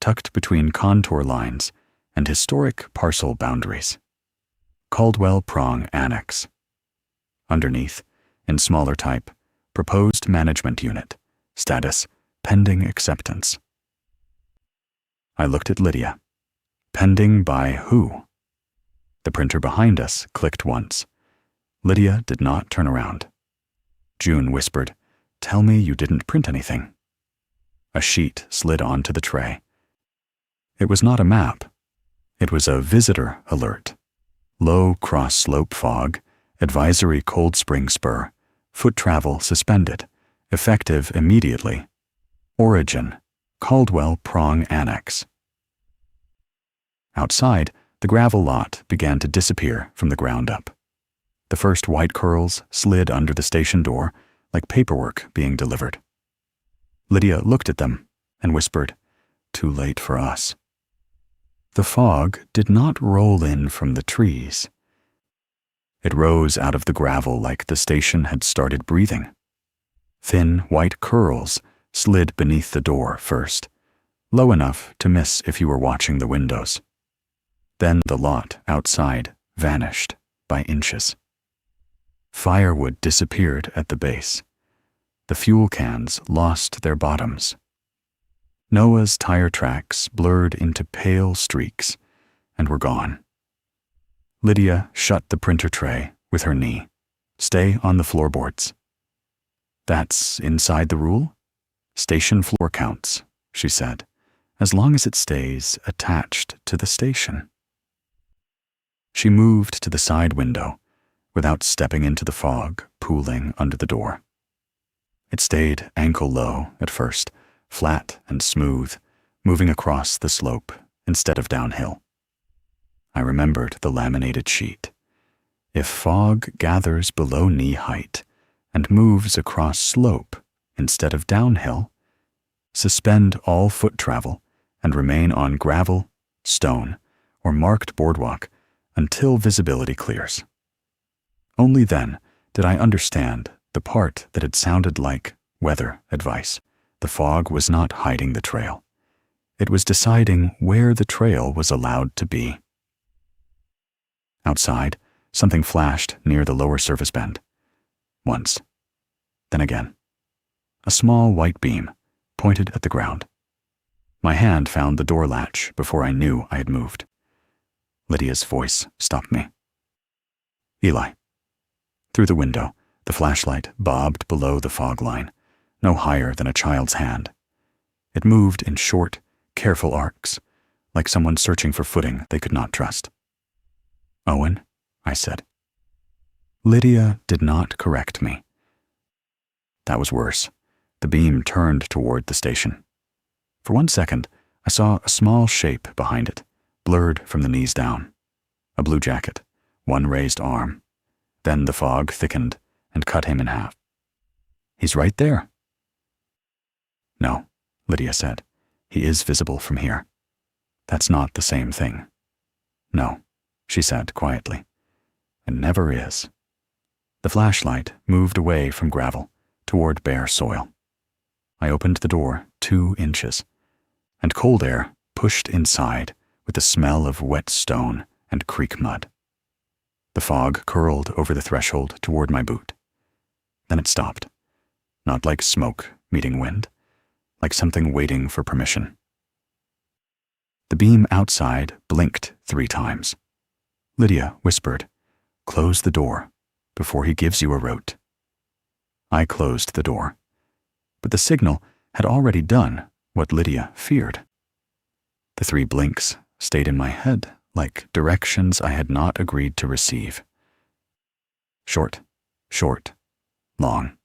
tucked between contour lines and historic parcel boundaries. Caldwell Prong Annex. Underneath, in smaller type, Proposed Management Unit, status pending acceptance. I looked at Lydia. Pending by who? The printer behind us clicked once. Lydia did not turn around. June whispered, "Tell me you didn't print anything." A sheet slid onto the tray. It was not a map. It was a visitor alert. Low cross-slope fog, advisory Cold Spring Spur, foot travel suspended, effective immediately. Origin, Caldwell Prong Annex. Outside, the gravel lot began to disappear from the ground up. The first white curls slid under the station door like paperwork being delivered. Lydia looked at them and whispered, "Too late for us." The fog did not roll in from the trees. It rose out of the gravel like the station had started breathing. Thin white curls slid beneath the door first, low enough to miss if you were watching the windows. Then the lot outside vanished by inches. Firewood disappeared at the base. The fuel cans lost their bottoms. Noah's tire tracks blurred into pale streaks and were gone. Lydia shut the printer tray with her knee. Stay on the floorboards. That's inside the rule? Station floor counts, she said, as long as it stays attached to the station. She moved to the side window without stepping into the fog pooling under the door. It stayed ankle-low at first, flat and smooth, moving across the slope instead of downhill. I remembered the laminated sheet. If fog gathers below knee height and moves across slope instead of downhill, suspend all foot travel and remain on gravel, stone, or marked boardwalk until visibility clears. Only then did I understand the part that had sounded like weather advice. The fog was not hiding the trail. It was deciding where the trail was allowed to be. Outside, something flashed near the lower service bend. Once. Then again. A small white beam pointed at the ground. My hand found the door latch before I knew I had moved. Lydia's voice stopped me. Eli. Through the window, the flashlight bobbed below the fog line, no higher than a child's hand. It moved in short, careful arcs, like someone searching for footing they could not trust. Owen, I said. Lydia did not correct me. That was worse. The beam turned toward the station. For 1 second, I saw a small shape behind it, blurred from the knees down. A blue jacket, one raised arm. Then the fog thickened and cut him in half. He's right there. No, Lydia said. He is visible from here. That's not the same thing. No, she said quietly. It never is. The flashlight moved away from gravel toward bare soil. I opened the door 2 inches, and cold air pushed inside with the smell of wet stone and creek mud. The fog curled over the threshold toward my boot. Then it stopped, not like smoke meeting wind, like something waiting for permission. The beam outside blinked 3 times. Lydia whispered, "Close the door before he gives you a rote." I closed the door, but the signal had already done what Lydia feared. The 3 blinks stayed in my head like directions I had not agreed to receive. Short, short, long.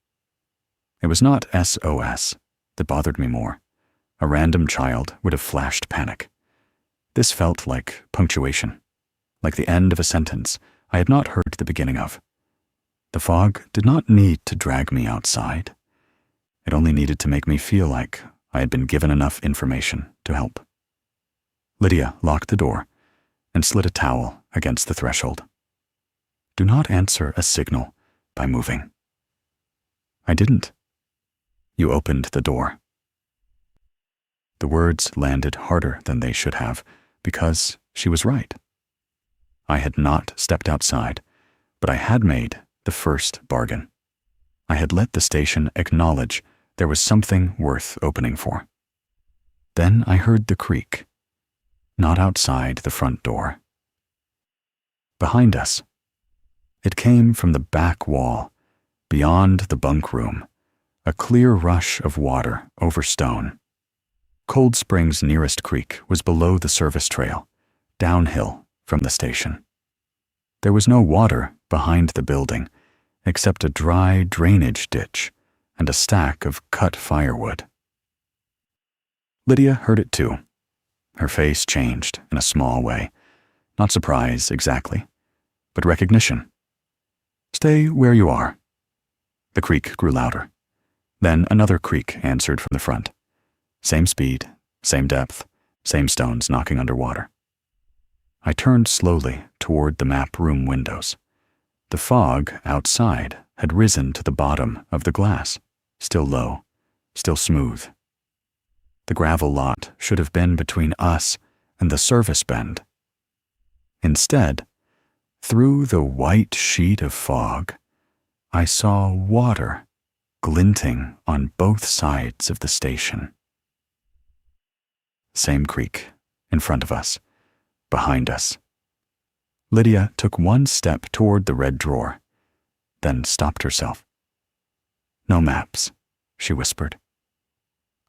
It was not SOS that bothered me more. A random child would have flashed panic. This felt like punctuation, like the end of a sentence I had not heard the beginning of. The fog did not need to drag me outside. It only needed to make me feel like I had been given enough information to help. Lydia locked the door and slid a towel against the threshold. Do not answer a signal by moving. I didn't. You opened the door. The words landed harder than they should have, because she was right. I had not stepped outside, but I had made the first bargain. I had let the station acknowledge there was something worth opening for. Then I heard the creak, not outside the front door. Behind us. It came from the back wall, beyond the bunk room, a clear rush of water over stone. Cold Spring's nearest creek was below the service trail, downhill from the station. There was no water behind the building, except a dry drainage ditch and a stack of cut firewood. Lydia heard it too. Her face changed in a small way, not surprise exactly, but recognition. Stay where you are. The creak grew louder. Then another creak answered from the front. Same speed, same depth, same stones knocking underwater. I turned slowly toward the map room windows. The fog outside had risen to the bottom of the glass, still low, still smooth. The gravel lot should have been between us and the service bend. Instead, through the white sheet of fog, I saw water glinting on both sides of the station. Same creek, in front of us, behind us. Lydia took one step toward the red drawer, then stopped herself. "No maps," she whispered.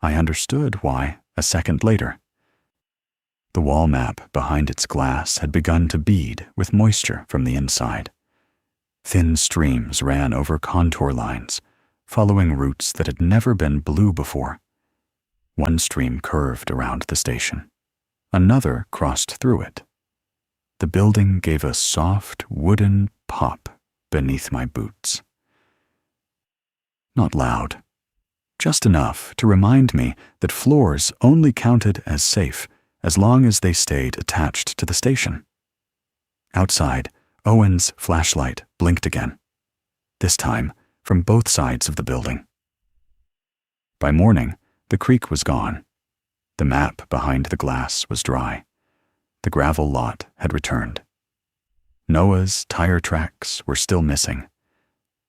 I understood why a second later. The wall map behind its glass had begun to bead with moisture from the inside. Thin streams ran over contour lines, following routes that had never been blue before. One stream curved around the station. Another crossed through it. The building gave a soft, wooden pop beneath my boots. Not loud, just enough to remind me that floors only counted as safe as long as they stayed attached to the station. Outside, Owen's flashlight blinked again, this time from both sides of the building. By morning, the creek was gone. The map behind the glass was dry. The gravel lot had returned. Noah's tire tracks were still missing,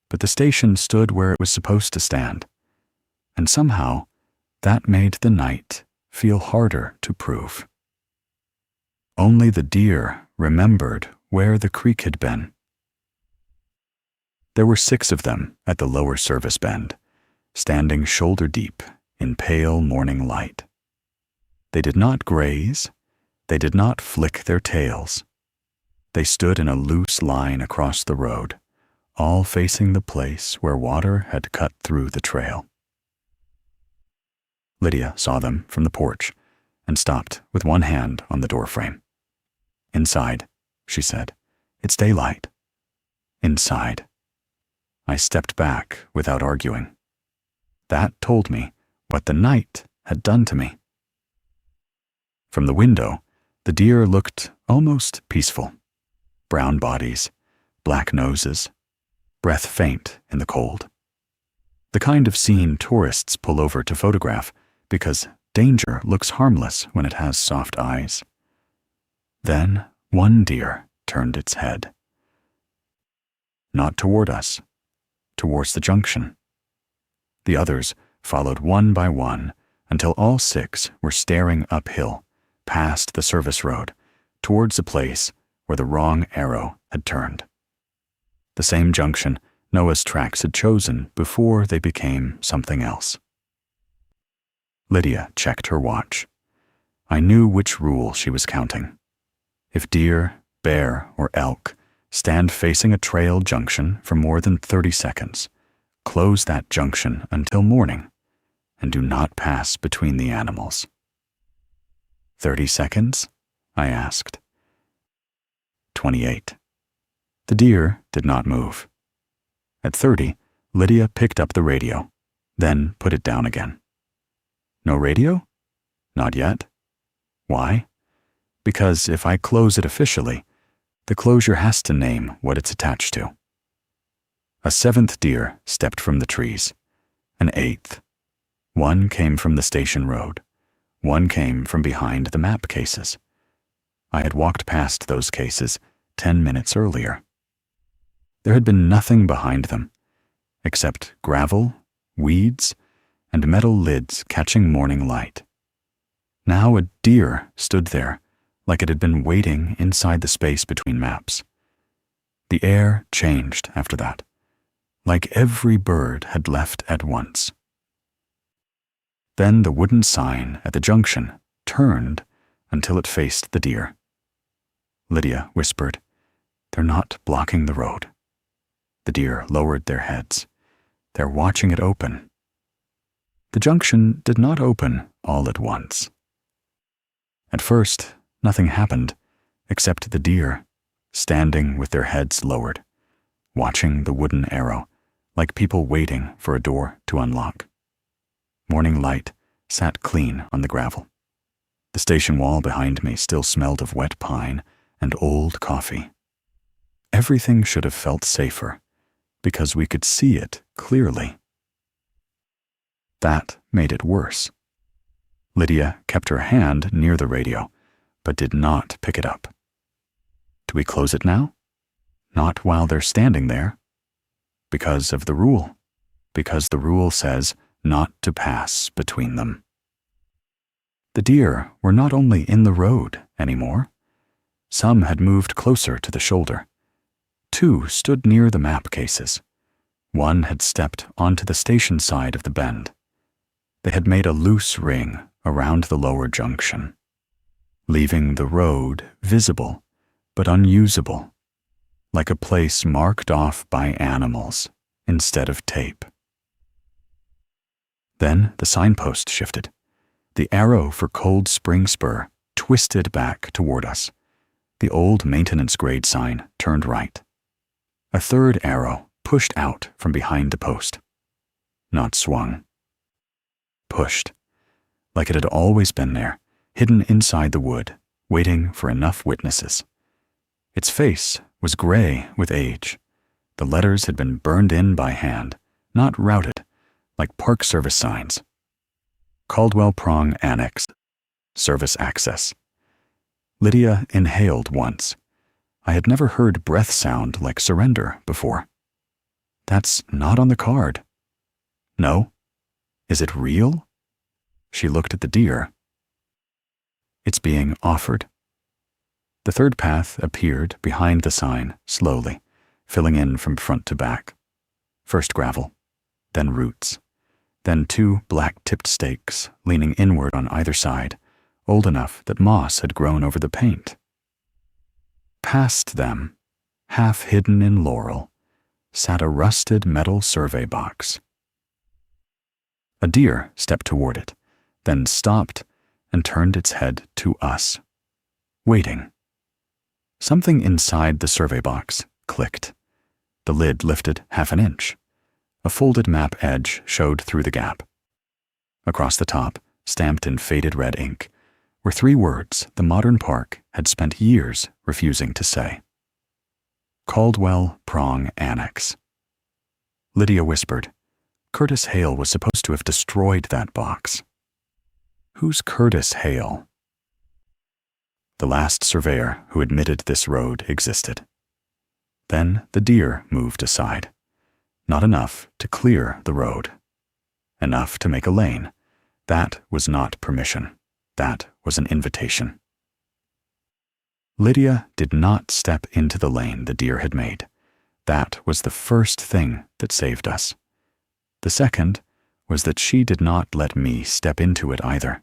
but the station stood where it was supposed to stand, and somehow that made the night feel harder to prove. Only the deer remembered where the creek had been. There were 6 of them at the lower service bend, standing shoulder deep in pale morning light. They did not graze. They did not flick their tails. They stood in a loose line across the road, all facing the place where water had cut through the trail. Lydia saw them from the porch and stopped with one hand on the doorframe. "Inside," she said. "It's daylight." Inside. I stepped back without arguing. That told me what the night had done to me. From the window, the deer looked almost peaceful. Brown bodies, black noses, breath faint in the cold. The kind of scene tourists pull over to photograph because danger looks harmless when it has soft eyes. Then one deer turned its head. Not toward us, towards the junction. The others followed one by one until all 6 were staring uphill, past the service road, towards a place where the wrong arrow had turned. The same junction Noah's tracks had chosen before they became something else. Lydia checked her watch. I knew which rule she was counting. If deer, bear, or elk stand facing a trail junction for more than 30 seconds, close that junction until morning and do not pass between the animals. 30 seconds? I asked. 28. The deer did not move. At 30, Lydia picked up the radio, then put it down again. No radio? Not yet. Why? Because if I close it officially, the closure has to name what it's attached to. A 7th deer stepped from the trees. An 8th. One came from the station road. One came from behind the map cases. I had walked past those cases 10 minutes earlier. There had been nothing behind them, except gravel, weeds, and metal lids catching morning light. Now a deer stood there, like it had been waiting inside the space between maps. The air changed after that, like every bird had left at once. Then the wooden sign at the junction turned until it faced the deer. Lydia whispered, "They're not blocking the road." The deer lowered their heads. "They're watching it open." The junction did not open all at once. At first, nothing happened except the deer, standing with their heads lowered, watching the wooden arrow, like people waiting for a door to unlock. Morning light sat clean on the gravel. The station wall behind me still smelled of wet pine and old coffee. Everything should have felt safer, because we could see it clearly. That made it worse. Lydia kept her hand near the radio, but did not pick it up. Do we close it now? Not while they're standing there. Because of the rule. Because the rule says not to pass between them. The deer were not only in the road anymore. Some had moved closer to the shoulder. 2 stood near the map cases. 1 had stepped onto the station side of the bend. They had made a loose ring around the lower junction, leaving the road visible but unusable, like a place marked off by animals instead of tape. Then the signpost shifted. The arrow for Cold Spring Spur twisted back toward us. The old maintenance grade sign turned right. A third arrow pushed out from behind the post. Not swung. Pushed, like it had always been there, hidden inside the wood, waiting for enough witnesses. Its face was gray with age. The letters had been burned in by hand, not routed, like Park Service signs. Caldwell Prong Annex, Service Access. Lydia inhaled once. I had never heard breath sound like surrender before. That's not on the card. No? Is it real? She looked at the deer. It's being offered. The third path appeared behind the sign, slowly, filling in from front to back. First gravel, then roots, then 2 black-tipped stakes leaning inward on either side, old enough that moss had grown over the paint. Past them, half hidden in laurel, sat a rusted metal survey box. A deer stepped toward it, then stopped and turned its head to us, waiting. Something inside the survey box clicked. The lid lifted half an inch. A folded map edge showed through the gap. Across the top, stamped in faded red ink, were 3 words the modern park had spent years refusing to say. Caldwell Prong Annex. Lydia whispered, Curtis Hale was supposed to have destroyed that box. Who's Curtis Hale? The last surveyor who admitted this road existed. Then the deer moved aside. Not enough to clear the road. Enough to make a lane. That was not permission. That was an invitation. Lydia did not step into the lane the deer had made. That was the first thing that saved us. The second was that she did not let me step into it either.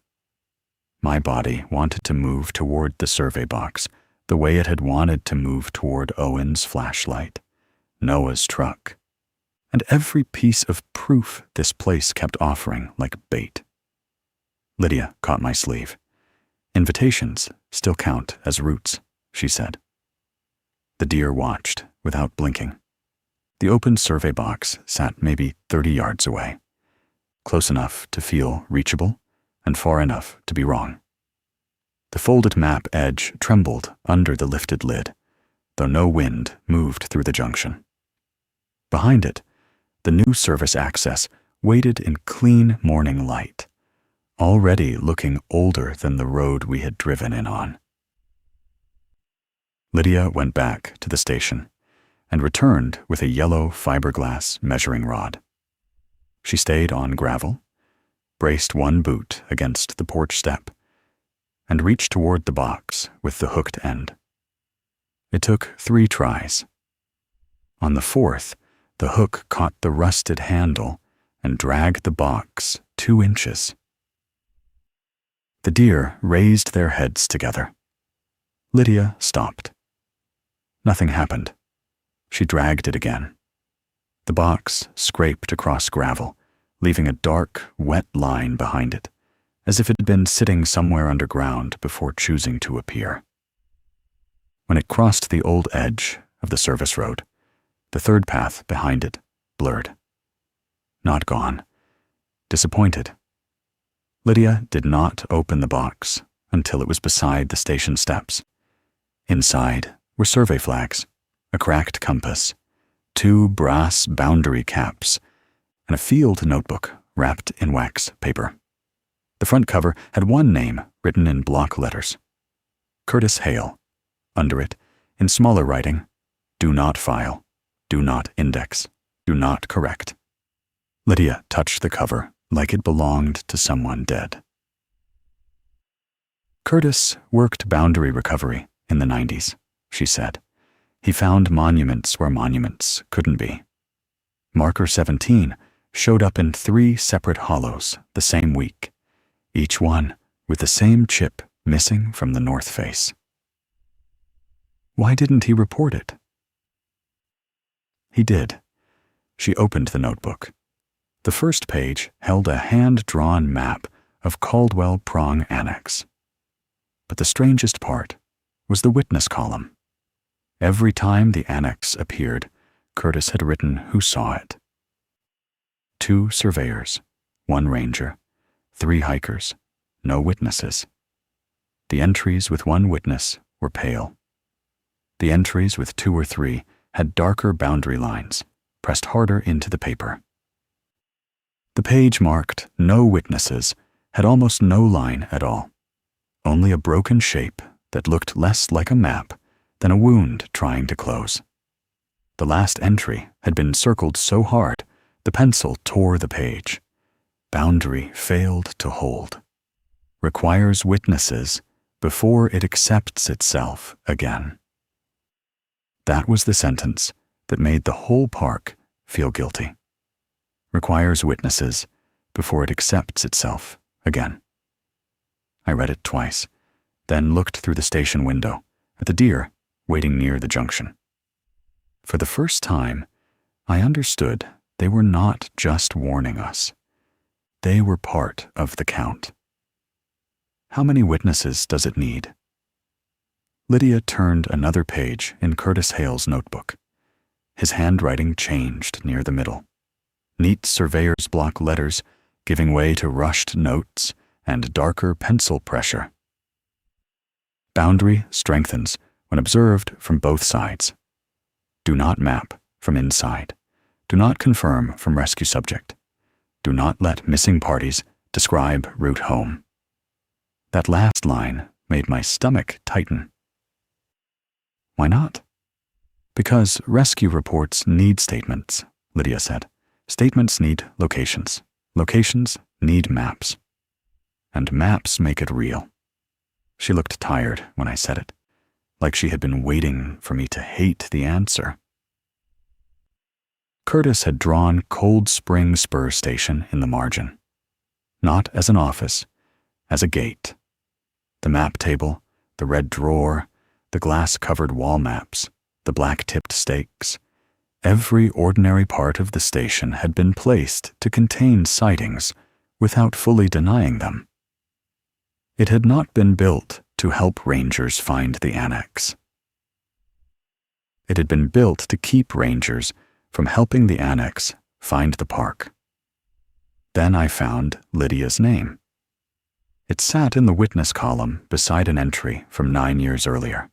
My body wanted to move toward the survey box the way it had wanted to move toward Owen's flashlight, Noah's truck, and every piece of proof this place kept offering like bait. Lydia caught my sleeve. Invitations still count as routes, she said. The deer watched without blinking. The open survey box sat maybe 30 yards away, close enough to feel reachable and far enough to be wrong. The folded map edge trembled under the lifted lid, though no wind moved through the junction. Behind it, the new service access waited in clean morning light, already looking older than the road we had driven in on. Lydia went back to the station and returned with a yellow fiberglass measuring rod. She stayed on gravel, braced one boot against the porch step, and reached toward the box with the hooked end. It took 3 tries. On the 4th, the hook caught the rusted handle and dragged the box 2 inches. The deer raised their heads together. Lydia stopped. Nothing happened. She dragged it again. The box scraped across gravel, leaving a dark, wet line behind it, as if it had been sitting somewhere underground before choosing to appear. When it crossed the old edge of the service road, the third path behind it blurred. Not gone. Disappointed. Lydia did not open the box until it was beside the station steps. Inside were survey flags, a cracked compass, 2 brass boundary caps, and a field notebook wrapped in wax paper. The front cover had one name written in block letters. Curtis Hale. Under it, in smaller writing, do not file, do not index, do not correct. Lydia touched the cover like it belonged to someone dead. Curtis worked boundary recovery in the 90s, she said. He found monuments where monuments couldn't be. Marker 17 showed up in 3 separate hollows the same week, each one with the same chip missing from the north face. Why didn't he report it? He did. She opened the notebook. The first page held a hand-drawn map of Caldwell Prong Annex. But the strangest part was the witness column. Every time the annex appeared, Curtis had written who saw it. 2 surveyors, 1 ranger, 3 hikers, no witnesses. The entries with 1 witness were pale. The entries with 2 or 3 had darker boundary lines, pressed harder into the paper. The page marked no witnesses had almost no line at all, only a broken shape that looked less like a map than a wound trying to close. The last entry had been circled so hard, the pencil tore the page. Boundary failed to hold. Requires witnesses before it accepts itself again. That was the sentence that made the whole park feel guilty. Requires witnesses before it accepts itself again. I read it twice, then looked through the station window at the deer waiting near the junction. For the first time, I understood they were not just warning us. They were part of the count. How many witnesses does it need? Lydia turned another page in Curtis Hale's notebook. His handwriting changed near the middle. Neat surveyor's block letters giving way to rushed notes and darker pencil pressure. Boundary strengthens when observed from both sides. Do not map from inside. Do not confirm from rescue subject. Do not let missing parties describe route home. That last line made my stomach tighten. Why not? Because rescue reports need statements, Lydia said. Statements need locations. Locations need maps. And maps make it real. She looked tired when I said it, like she had been waiting for me to hate the answer. Curtis had drawn Cold Spring Spur Station in the margin, not as an office, as a gate. The map table, the red drawer, the glass-covered wall maps, the black-tipped stakes, every ordinary part of the station had been placed to contain sightings without fully denying them. It had not been built to help rangers find the annex. It had been built to keep rangers from helping the annex find the park. Then I found Lydia's name. It sat in the witness column beside an entry from 9 years earlier.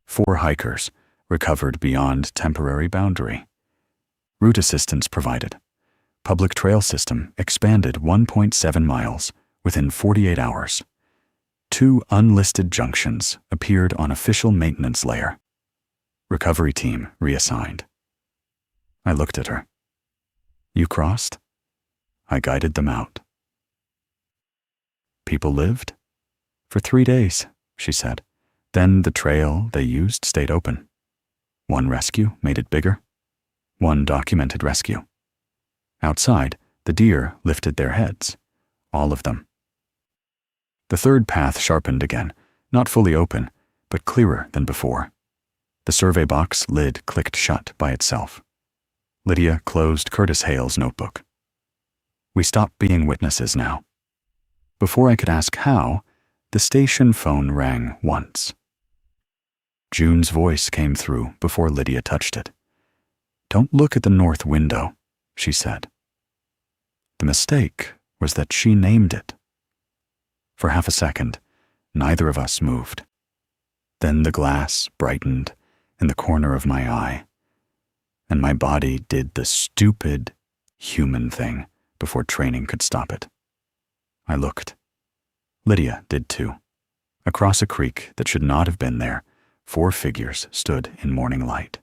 4 hikers recovered beyond temporary boundary. Route assistance provided. Public trail system expanded 1.7 miles within 48 hours. 2 unlisted junctions appeared on official maintenance layer. Recovery team reassigned. I looked at her. You crossed? I guided them out. People lived? For 3 days, she said. Then the trail they used stayed open. 1 rescue made it bigger. 1 documented rescue. Outside, the deer lifted their heads. All of them. The 3rd path sharpened again, not fully open, but clearer than before. The survey box lid clicked shut by itself. Lydia closed Curtis Hale's notebook. We stopped being witnesses now. Before I could ask how, the station phone rang once. June's voice came through before Lydia touched it. Don't look at the north window, she said. The mistake was that she named it. For half a second, neither of us moved. Then the glass brightened in the corner of my eye, and my body did the stupid, human thing before training could stop it. I looked. Lydia did too. Across a creek that should not have been there, 4 figures stood in morning light.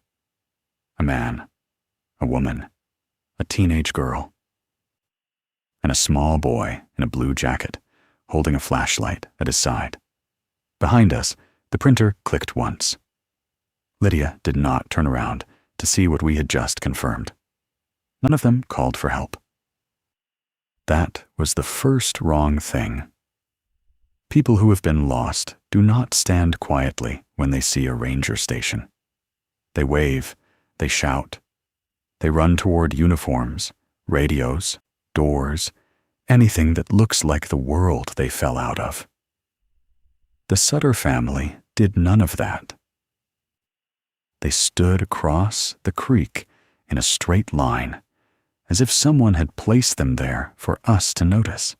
A man, a woman, a teenage girl, and a small boy in a blue jacket holding a flashlight at his side. Behind us, the printer clicked once. Lydia did not turn around to see what we had just confirmed. None of them called for help. That was the first wrong thing. People who have been lost do not stand quietly when they see a ranger station. They wave, they shout, they run toward uniforms, radios, doors, anything that looks like the world they fell out of. The Sutter family did none of that. They stood across the creek in a straight line, as if someone had placed them there for us to notice.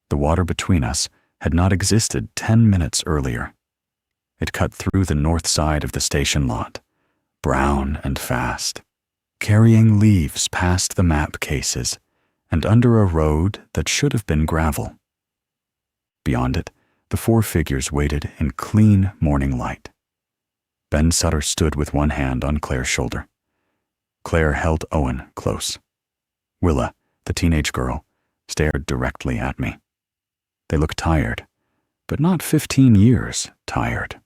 The water between us had not existed 10 minutes earlier. It cut through the north side of the station lot, brown and fast, carrying leaves past the map cases and under a road that should have been gravel. Beyond it, the 4 figures waited in clean morning light. Ben Sutter stood with one hand on Claire's shoulder. Claire held Owen close. Willa, the teenage girl, stared directly at me. They looked tired, but not 15 years tired.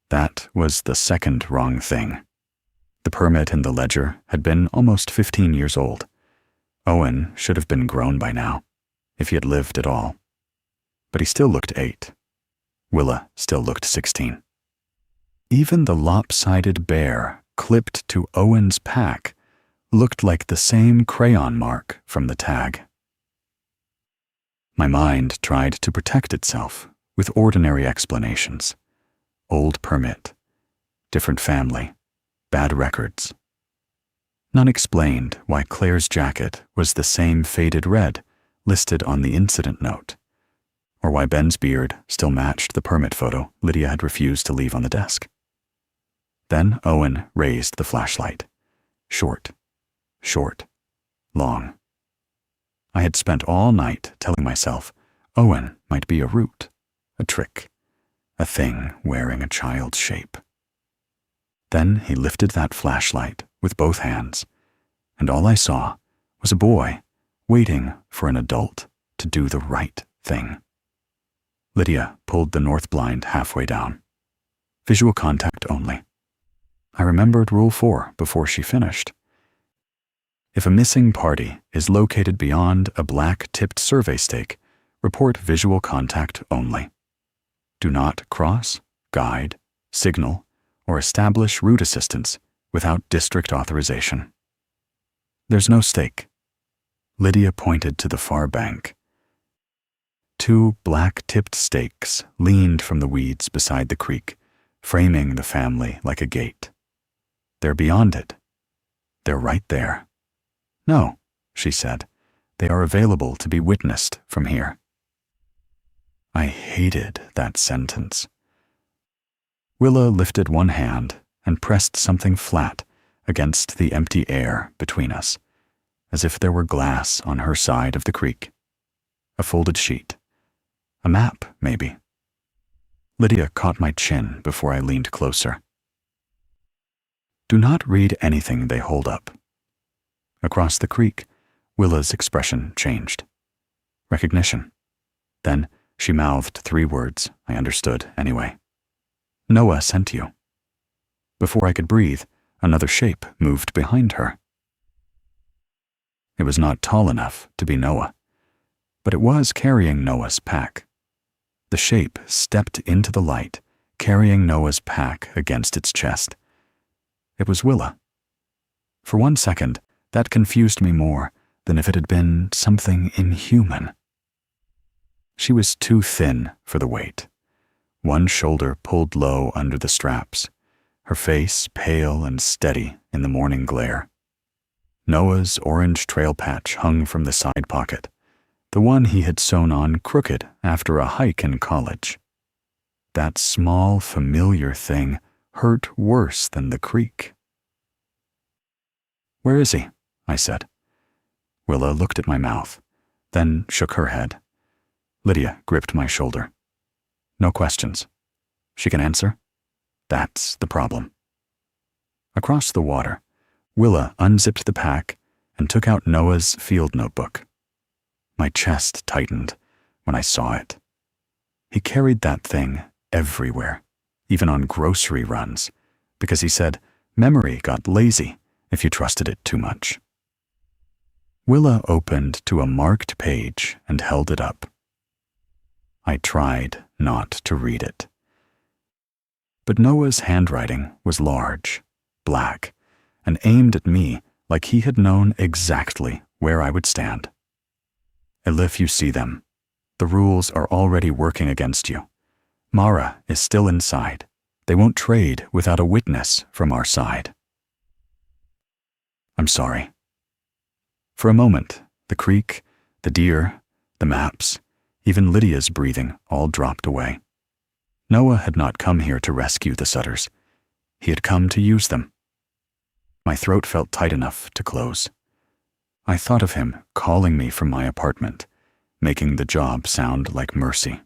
That was the second wrong thing. The permit in the ledger had been almost 15 years old. Owen should have been grown by now, if he had lived at all. But he still looked 8. Willa still looked 16. Even the lopsided bear clipped to Owen's pack looked like the same crayon mark from the tag. My mind tried to protect itself with ordinary explanations. Old permit, different family, bad records. None explained why Claire's jacket was the same faded red listed on the incident note, or why Ben's beard still matched the permit photo Lydia had refused to leave on the desk. Then Owen raised the flashlight. Short, long. I had spent all night telling myself Owen might be a root, a trick, a thing wearing a child's shape. Then he lifted that flashlight with both hands, and all I saw was a boy waiting for an adult to do the right thing. Lydia pulled the north blind halfway down. Visual contact only. I remembered Rule 4 before she finished. If a missing party is located beyond a black-tipped survey stake, report visual contact only. Do not cross, guide, signal, or establish route assistance without district authorization. There's no stake. Lydia pointed to the far bank. 2 black-tipped stakes leaned from the weeds beside the creek, framing the family like a gate. They're beyond it. They're right there. No, she said, they are available to be witnessed from here. I hated that sentence. Willa lifted one hand and pressed something flat against the empty air between us, as if there were glass on her side of the creek. A folded sheet. A map, maybe. Lydia caught my chin before I leaned closer. Do not read anything they hold up. Across the creek, Willa's expression changed. Recognition. Then she mouthed 3 words I understood anyway. Noah sent you. Before I could breathe, another shape moved behind her. It was not tall enough to be Noah, but it was carrying Noah's pack. The shape stepped into the light, carrying Noah's pack against its chest. It was Willa. For 1 second, that confused me more than if it had been something inhuman. She was too thin for the weight. One shoulder pulled low under the straps, her face pale and steady in the morning glare. Noah's orange trail patch hung from the side pocket, the one he had sewn on crooked after a hike in college. That small, familiar thing hurt worse than the creek. Where is he? I said. Willa looked at my mouth, then shook her head. Lydia gripped my shoulder. No questions. She can answer? That's the problem. Across the water, Willa unzipped the pack and took out Noah's field notebook. My chest tightened when I saw it. He carried that thing everywhere, even on grocery runs, because he said memory got lazy if you trusted it too much. Willa opened to a marked page and held it up. I tried not to read it. But Noah's handwriting was large, black, and aimed at me like he had known exactly where I would stand. If you see them, the rules are already working against you. Mara is still inside. They won't trade without a witness from our side. I'm sorry. For a moment, the creek, the deer, the maps, even Lydia's breathing all dropped away. Noah had not come here to rescue the Sutters. He had come to use them. My throat felt tight enough to close. I thought of him calling me from my apartment, making the job sound like mercy.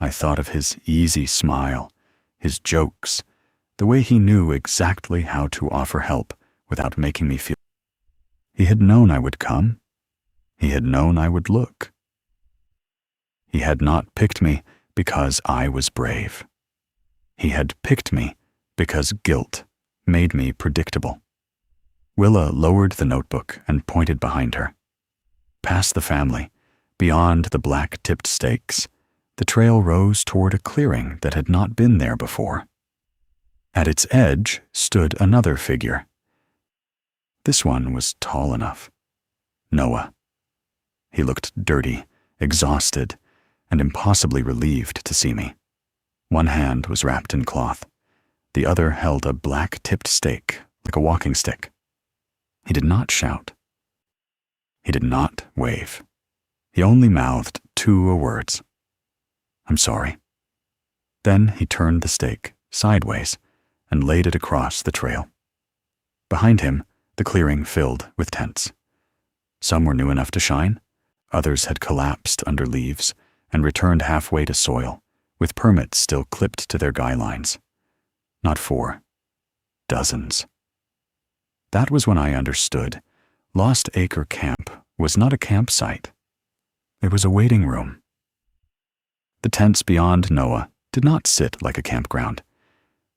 I thought of his easy smile, his jokes, the way he knew exactly how to offer help without making me feel. He had known I would come. He had known I would look. He had not picked me because I was brave. He had picked me because guilt made me predictable. Willa lowered the notebook and pointed behind her. Past the family, beyond the black-tipped stakes, the trail rose toward a clearing that had not been there before. At its edge stood another figure. This one was tall enough. Noah. He looked dirty, exhausted, and impossibly relieved to see me. One hand was wrapped in cloth. The other held a black-tipped stake, like a walking stick. He did not shout. He did not wave. He only mouthed two words. I'm sorry. Then he turned the stake sideways and laid it across the trail. Behind him, the clearing filled with tents. Some were new enough to shine. Others had collapsed under leaves and returned halfway to soil, with permits still clipped to their guy lines. Not 4, dozens. That was when I understood. Lost Acre Camp was not a campsite. It was a waiting room. The tents beyond Noah did not sit like a campground.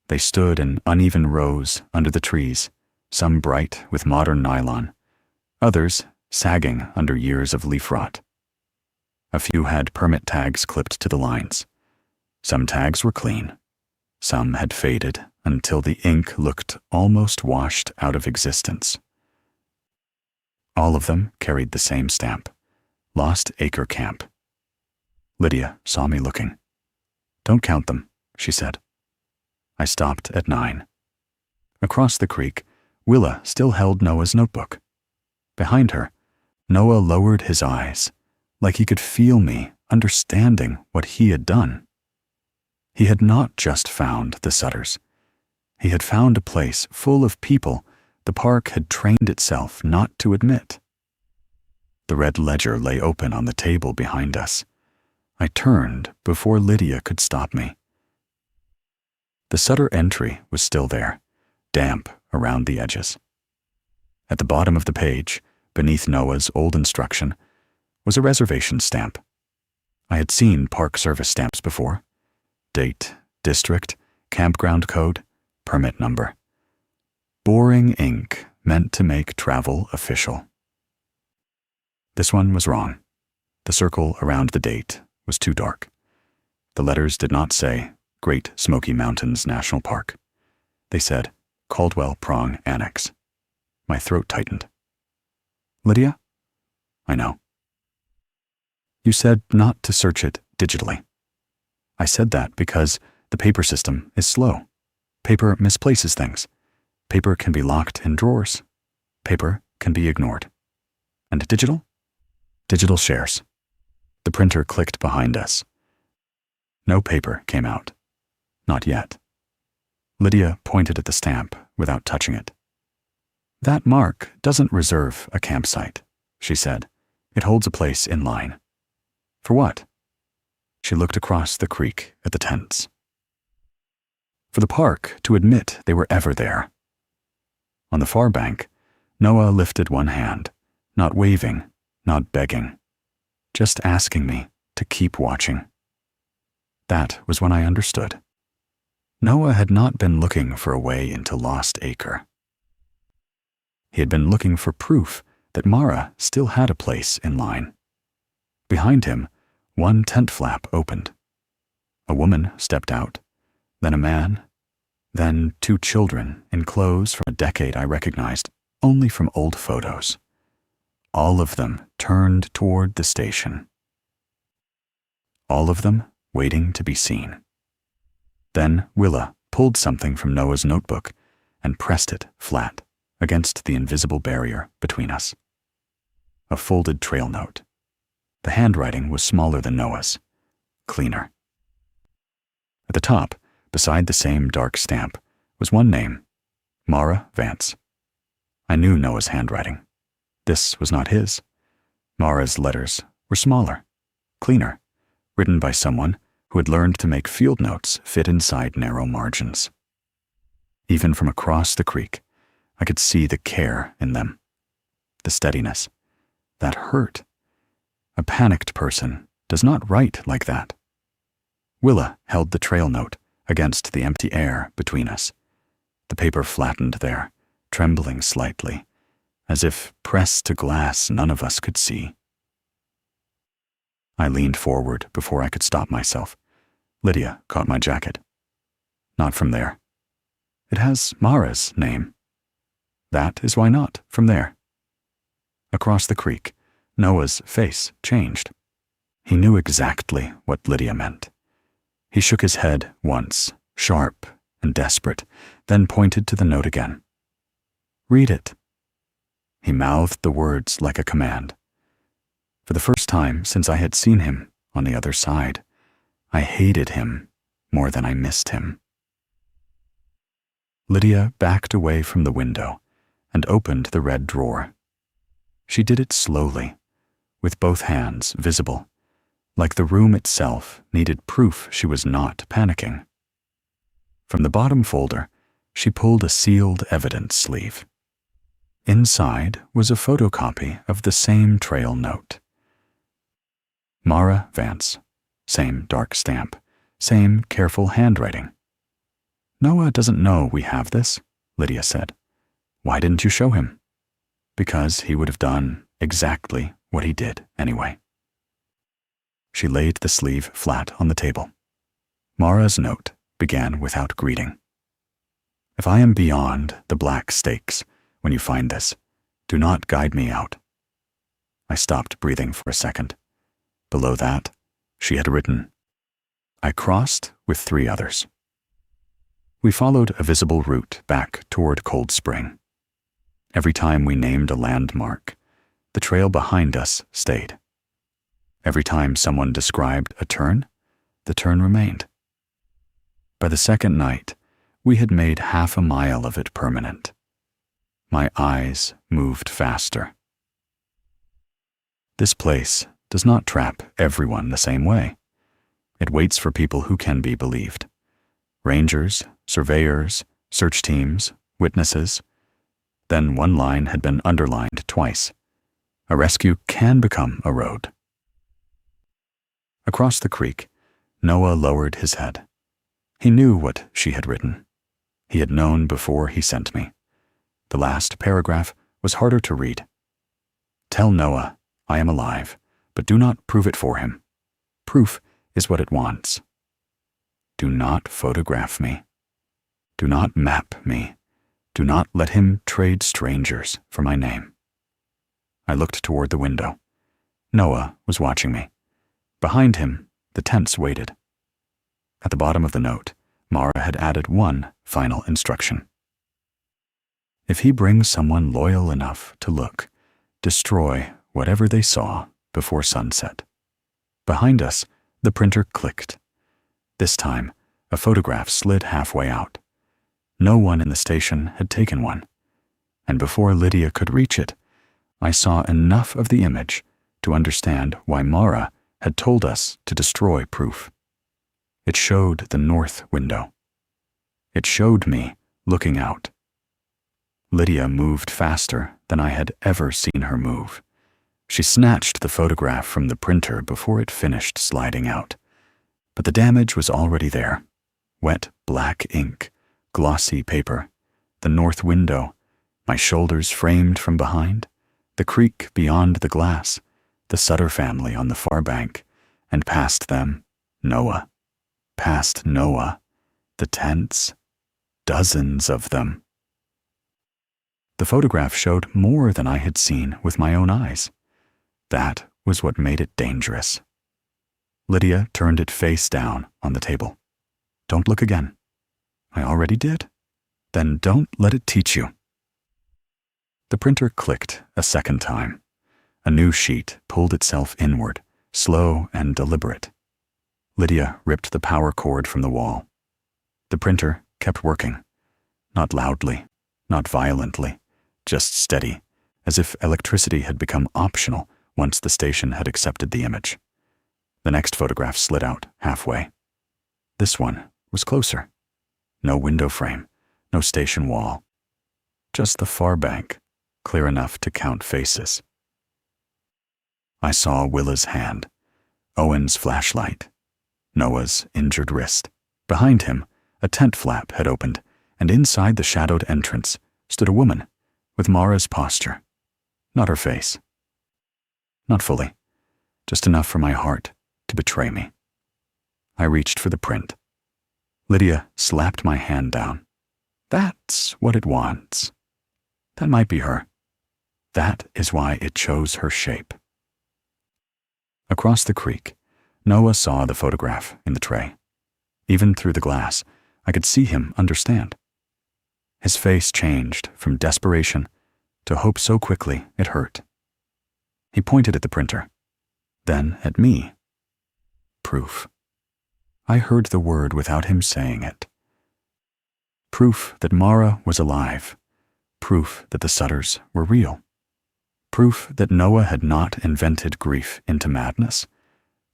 They stood in uneven rows under the trees, some bright with modern nylon, others sagging under years of leaf rot. A few had permit tags clipped to the lines. Some tags were clean. Some had faded until the ink looked almost washed out of existence. All of them carried the same stamp, Lost Acre Camp. Lydia saw me looking. Don't count them, she said. I stopped at 9. Across the creek, Willa still held Noah's notebook. Behind her, Noah lowered his eyes, like he could feel me understanding what he had done. He had not just found the Sutters. He had found a place full of people the park had trained itself not to admit. The red ledger lay open on the table behind us. I turned before Lydia could stop me. The Sutter entry was still there, damp around the edges. At the bottom of the page, beneath Noah's old instruction, was a reservation stamp. I had seen Park Service stamps before. Date, district, campground code, permit number. Boring ink meant to make travel official. This one was wrong. The circle around the date was too dark. The letters did not say Great Smoky Mountains National Park. They said Caldwell Prong Annex. My throat tightened. Lydia? I know. You said not to search it digitally. I said that because the paper system is slow. Paper misplaces things. Paper can be locked in drawers. Paper can be ignored. And digital? Digital shares. The printer clicked behind us. No paper came out. Not yet. Lydia pointed at the stamp without touching it. That mark doesn't reserve a campsite, she said. It holds a place in line. For what? She looked across the creek at the tents. For the park to admit they were ever there. On the far bank, Noah lifted one hand, not waving, not begging, just asking me to keep watching. That was when I understood. Noah had not been looking for a way into Lost Acre. He had been looking for proof that Mara still had a place in line. Behind him, one tent flap opened. A woman stepped out, then a man, then 2 children in clothes from a decade I recognized only from old photos. All of them turned toward the station. All of them waiting to be seen. Then Willa pulled something from Noah's notebook and pressed it flat against the invisible barrier between us. A folded trail note. The handwriting was smaller than Noah's, cleaner. At the top, beside the same dark stamp, was one name, Mara Vance. I knew Noah's handwriting. This was not his. Mara's letters were smaller, cleaner, written by someone who had learned to make field notes fit inside narrow margins. Even from across the creek, I could see the care in them, the steadiness, that hurt. A panicked person does not write like that. Willa held the trail note against the empty air between us. The paper flattened there, trembling slightly, as if pressed to glass none of us could see. I leaned forward before I could stop myself. Lydia caught my jacket. Not from there. It has Mara's name. That is why not from there. Across the creek, Noah's face changed. He knew exactly what Lydia meant. He shook his head once, sharp and desperate, then pointed to the note again. Read it. He mouthed the words like a command. For the first time since I had seen him on the other side, I hated him more than I missed him. Lydia backed away from the window and opened the red drawer. She did it slowly, with both hands visible, like the room itself needed proof she was not panicking. From the bottom folder, she pulled a sealed evidence sleeve. Inside was a photocopy of the same trail note. Mara Vance, same dark stamp, same careful handwriting. Noah doesn't know we have this, Lydia said. Why didn't you show him? Because he would have done exactly what he did anyway. She laid the sleeve flat on the table. Mara's note began without greeting. If I am beyond the black stakes when you find this, do not guide me out. I stopped breathing for a second. Below that, she had written, I crossed with 3 others. We followed a visible route back toward Cold Spring. Every time we named a landmark, the trail behind us stayed. Every time someone described a turn, the turn remained. By the second night, we had made half a mile of it permanent. My eyes moved faster. This place does not trap everyone the same way. It waits for people who can be believed. Rangers, surveyors, search teams, witnesses. Then one line had been underlined twice. A rescue can become a road. Across the creek, Noah lowered his head. He knew what she had written. He had known before he sent me. The last paragraph was harder to read. Tell Noah I am alive, but do not prove it for him. Proof is what it wants. Do not photograph me. Do not map me. Do not let him trade strangers for my name. I looked toward the window. Noah was watching me. Behind him, the tents waited. At the bottom of the note, Mara had added one final instruction. If he brings someone loyal enough to look, destroy whatever they saw before sunset. Behind us, the printer clicked. This time, a photograph slid halfway out. No one in the station had taken one, and before Lydia could reach it, I saw enough of the image to understand why Mara had told us to destroy proof. It showed the north window. It showed me looking out. Lydia moved faster than I had ever seen her move. She snatched the photograph from the printer before it finished sliding out. But the damage was already there. Wet black ink, glossy paper, the north window, my shoulders framed from behind, the creek beyond the glass, the Sutter family on the far bank, and past them, Noah. Past Noah, the tents, dozens of them. The photograph showed more than I had seen with my own eyes. That was what made it dangerous. Lydia turned it face down on the table. Don't look again. I already did. Then don't let it teach you. The printer clicked a second time. A new sheet pulled itself inward, slow and deliberate. Lydia ripped the power cord from the wall. The printer kept working. Not loudly, not violently, just steady, as if electricity had become optional once the station had accepted the image. The next photograph slid out halfway. This one was closer. No window frame, no station wall. Just the far bank, clear enough to count faces. I saw Willa's hand, Owen's flashlight, Noah's injured wrist. Behind him, a tent flap had opened, and inside the shadowed entrance stood a woman with Mara's posture. Not her face. Not fully. Just enough for my heart to betray me. I reached for the print. Lydia slapped my hand down. That's what it wants. That might be her. That is why it chose her shape. Across the creek, Noah saw the photograph in the tray. Even through the glass, I could see him understand. His face changed from desperation to hope so quickly it hurt. He pointed at the printer, then at me. Proof. I heard the word without him saying it. Proof that Mara was alive. Proof that the Sutters were real. Proof that Noah had not invented grief into madness.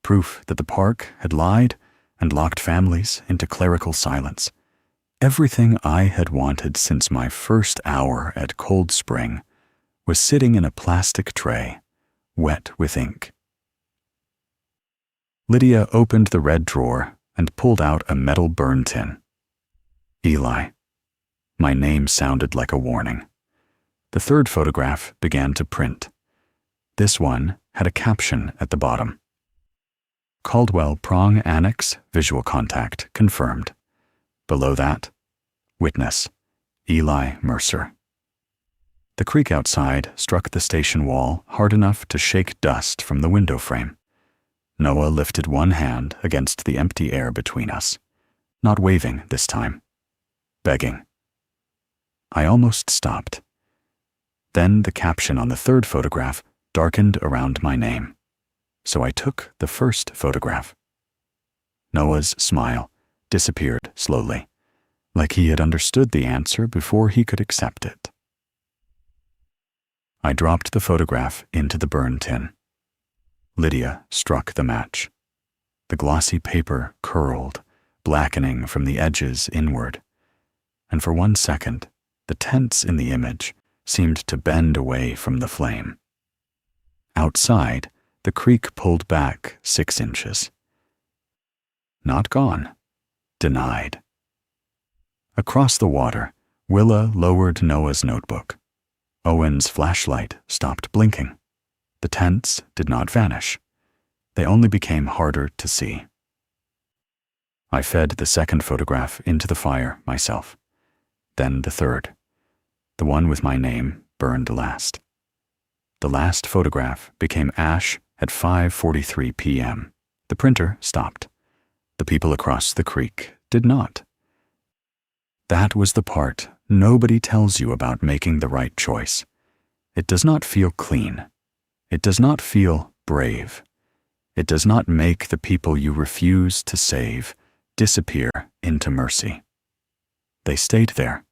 Proof that the park had lied and locked families into clerical silence. Everything I had wanted since my first hour at Cold Spring was sitting in a plastic tray, wet with ink. Lydia opened the red drawer and pulled out a metal burn tin. Eli. My name sounded like a warning. The third photograph began to print. This one had a caption at the bottom. Caldwell Prong Annex visual contact confirmed. Below that, witness, Eli Mercer. The creak outside struck the station wall hard enough to shake dust from the window frame. Noah lifted one hand against the empty air between us, not waving this time, begging. I almost stopped. Then the caption on the third photograph darkened around my name, so I took the first photograph. Noah's smile disappeared slowly, like he had understood the answer before he could accept it. I dropped the photograph into the burn tin. Lydia struck the match. The glossy paper curled, blackening from the edges inward, and for 1 second, the tents in the image seemed to bend away from the flame. Outside, the creek pulled back 6 inches. Not gone. Denied. Across the water, Willa lowered Noah's notebook. Owen's flashlight stopped blinking. The tents did not vanish. They only became harder to see. I fed the second photograph into the fire myself. Then the third. The one with my name burned last. The last photograph became ash at 5:43 p.m. The printer stopped. The people across the creek did not. That was the part nobody tells you about making the right choice. It does not feel clean. It does not feel brave. It does not make the people you refuse to save disappear into mercy. They stayed there.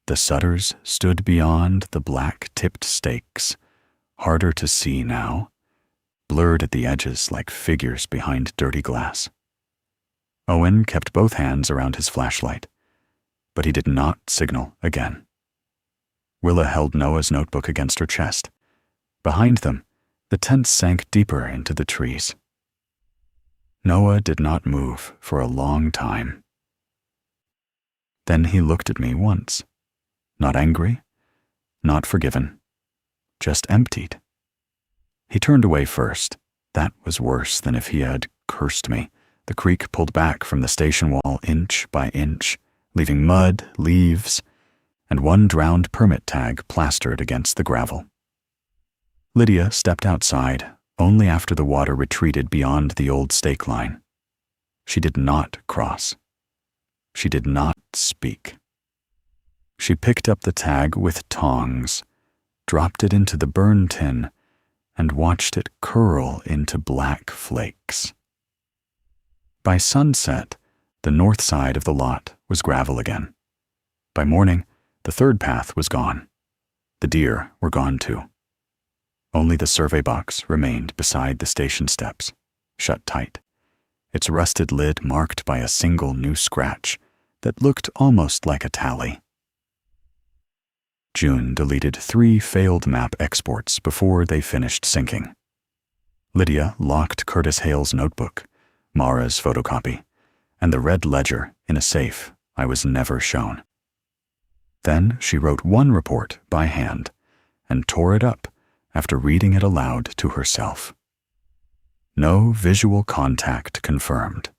The Sutters stood beyond the black-tipped stakes, harder to see now, blurred at the edges like figures behind dirty glass. Owen kept both hands around his flashlight, but he did not signal again. Willa held Noah's notebook against her chest. Behind them, the tents sank deeper into the trees. Noah did not move for a long time. Then he looked at me once. Not angry, not forgiven, just emptied. He turned away first. That was worse than if he had cursed me. The creek pulled back from the station wall inch by inch, leaving mud, leaves, and one drowned permit tag plastered against the gravel. Lydia stepped outside only after the water retreated beyond the old stake line. She did not cross. She did not speak. She picked up the tag with tongs, dropped it into the burn tin, and watched it curl into black flakes. By sunset, the north side of the lot was gravel again. By morning, the third path was gone. The deer were gone too. Only the survey box remained beside the station steps, shut tight, its rusted lid marked by a single new scratch that looked almost like a tally. June deleted 3 failed map exports before they finished syncing. Lydia locked Curtis Hale's notebook, Mara's photocopy, and the red ledger in a safe I was never shown. Then she wrote one report by hand and tore it up after reading it aloud to herself. No visual contact confirmed.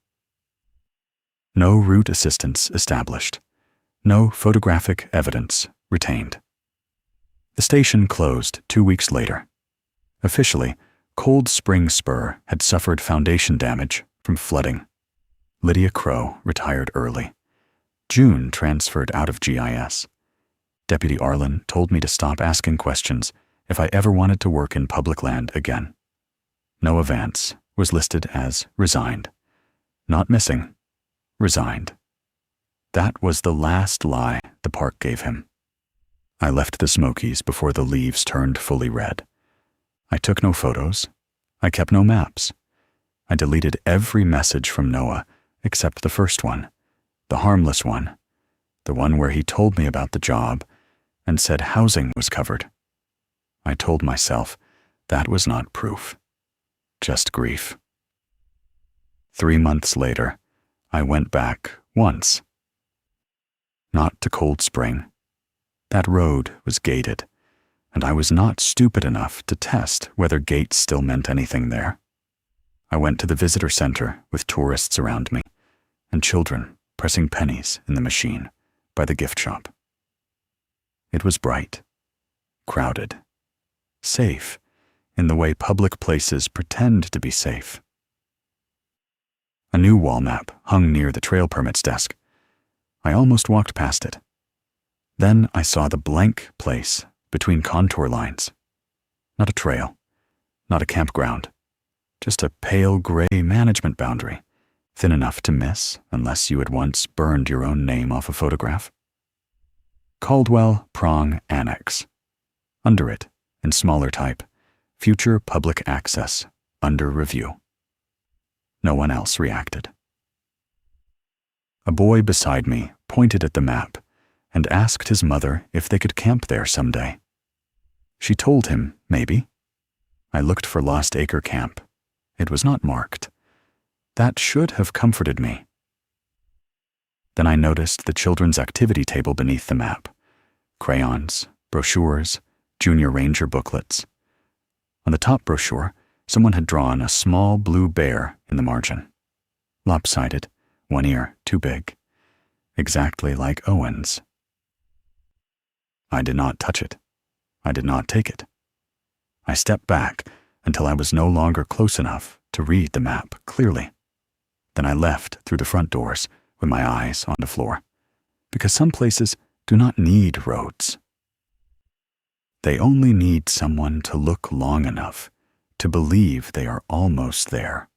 No route assistance established. No photographic evidence retained. The station closed 2 weeks later. Officially, Cold Spring Spur had suffered foundation damage from flooding. Lydia Crow retired early. June transferred out of GIS. Deputy Arlen told me to stop asking questions if I ever wanted to work in public land again. Noah Vance was listed as resigned. Not missing, resigned. That was the last lie the park gave him. I left the Smokies before the leaves turned fully red. I took no photos. I kept no maps. I deleted every message from Noah except the first one, the harmless one, the one where he told me about the job and said housing was covered. I told myself that was not proof, just grief. 3 months later, I went back once. Not to Cold Spring. That road was gated, and I was not stupid enough to test whether gates still meant anything there. I went to the visitor center with tourists around me and children pressing pennies in the machine by the gift shop. It was bright, crowded, safe in the way public places pretend to be safe. A new wall map hung near the trail permits desk. I almost walked past it. Then I saw the blank place between contour lines. Not a trail, not a campground, just a pale gray management boundary, thin enough to miss unless you had once burned your own name off a photograph. Caldwell, Prong, Annex. Under it, in smaller type, future public access, under review. No one else reacted. A boy beside me pointed at the map and asked his mother if they could camp there someday. She told him, maybe. I looked for Lost Acre Camp. It was not marked. That should have comforted me. Then I noticed the children's activity table beneath the map. Crayons, brochures, junior ranger booklets. On the top brochure, someone had drawn a small blue bear in the margin. Lopsided, one ear too big. Exactly like Owen's. I did not touch it. I did not take it. I stepped back until I was no longer close enough to read the map clearly. Then I left through the front doors with my eyes on the floor, because some places do not need roads. They only need someone to look long enough to believe they are almost there.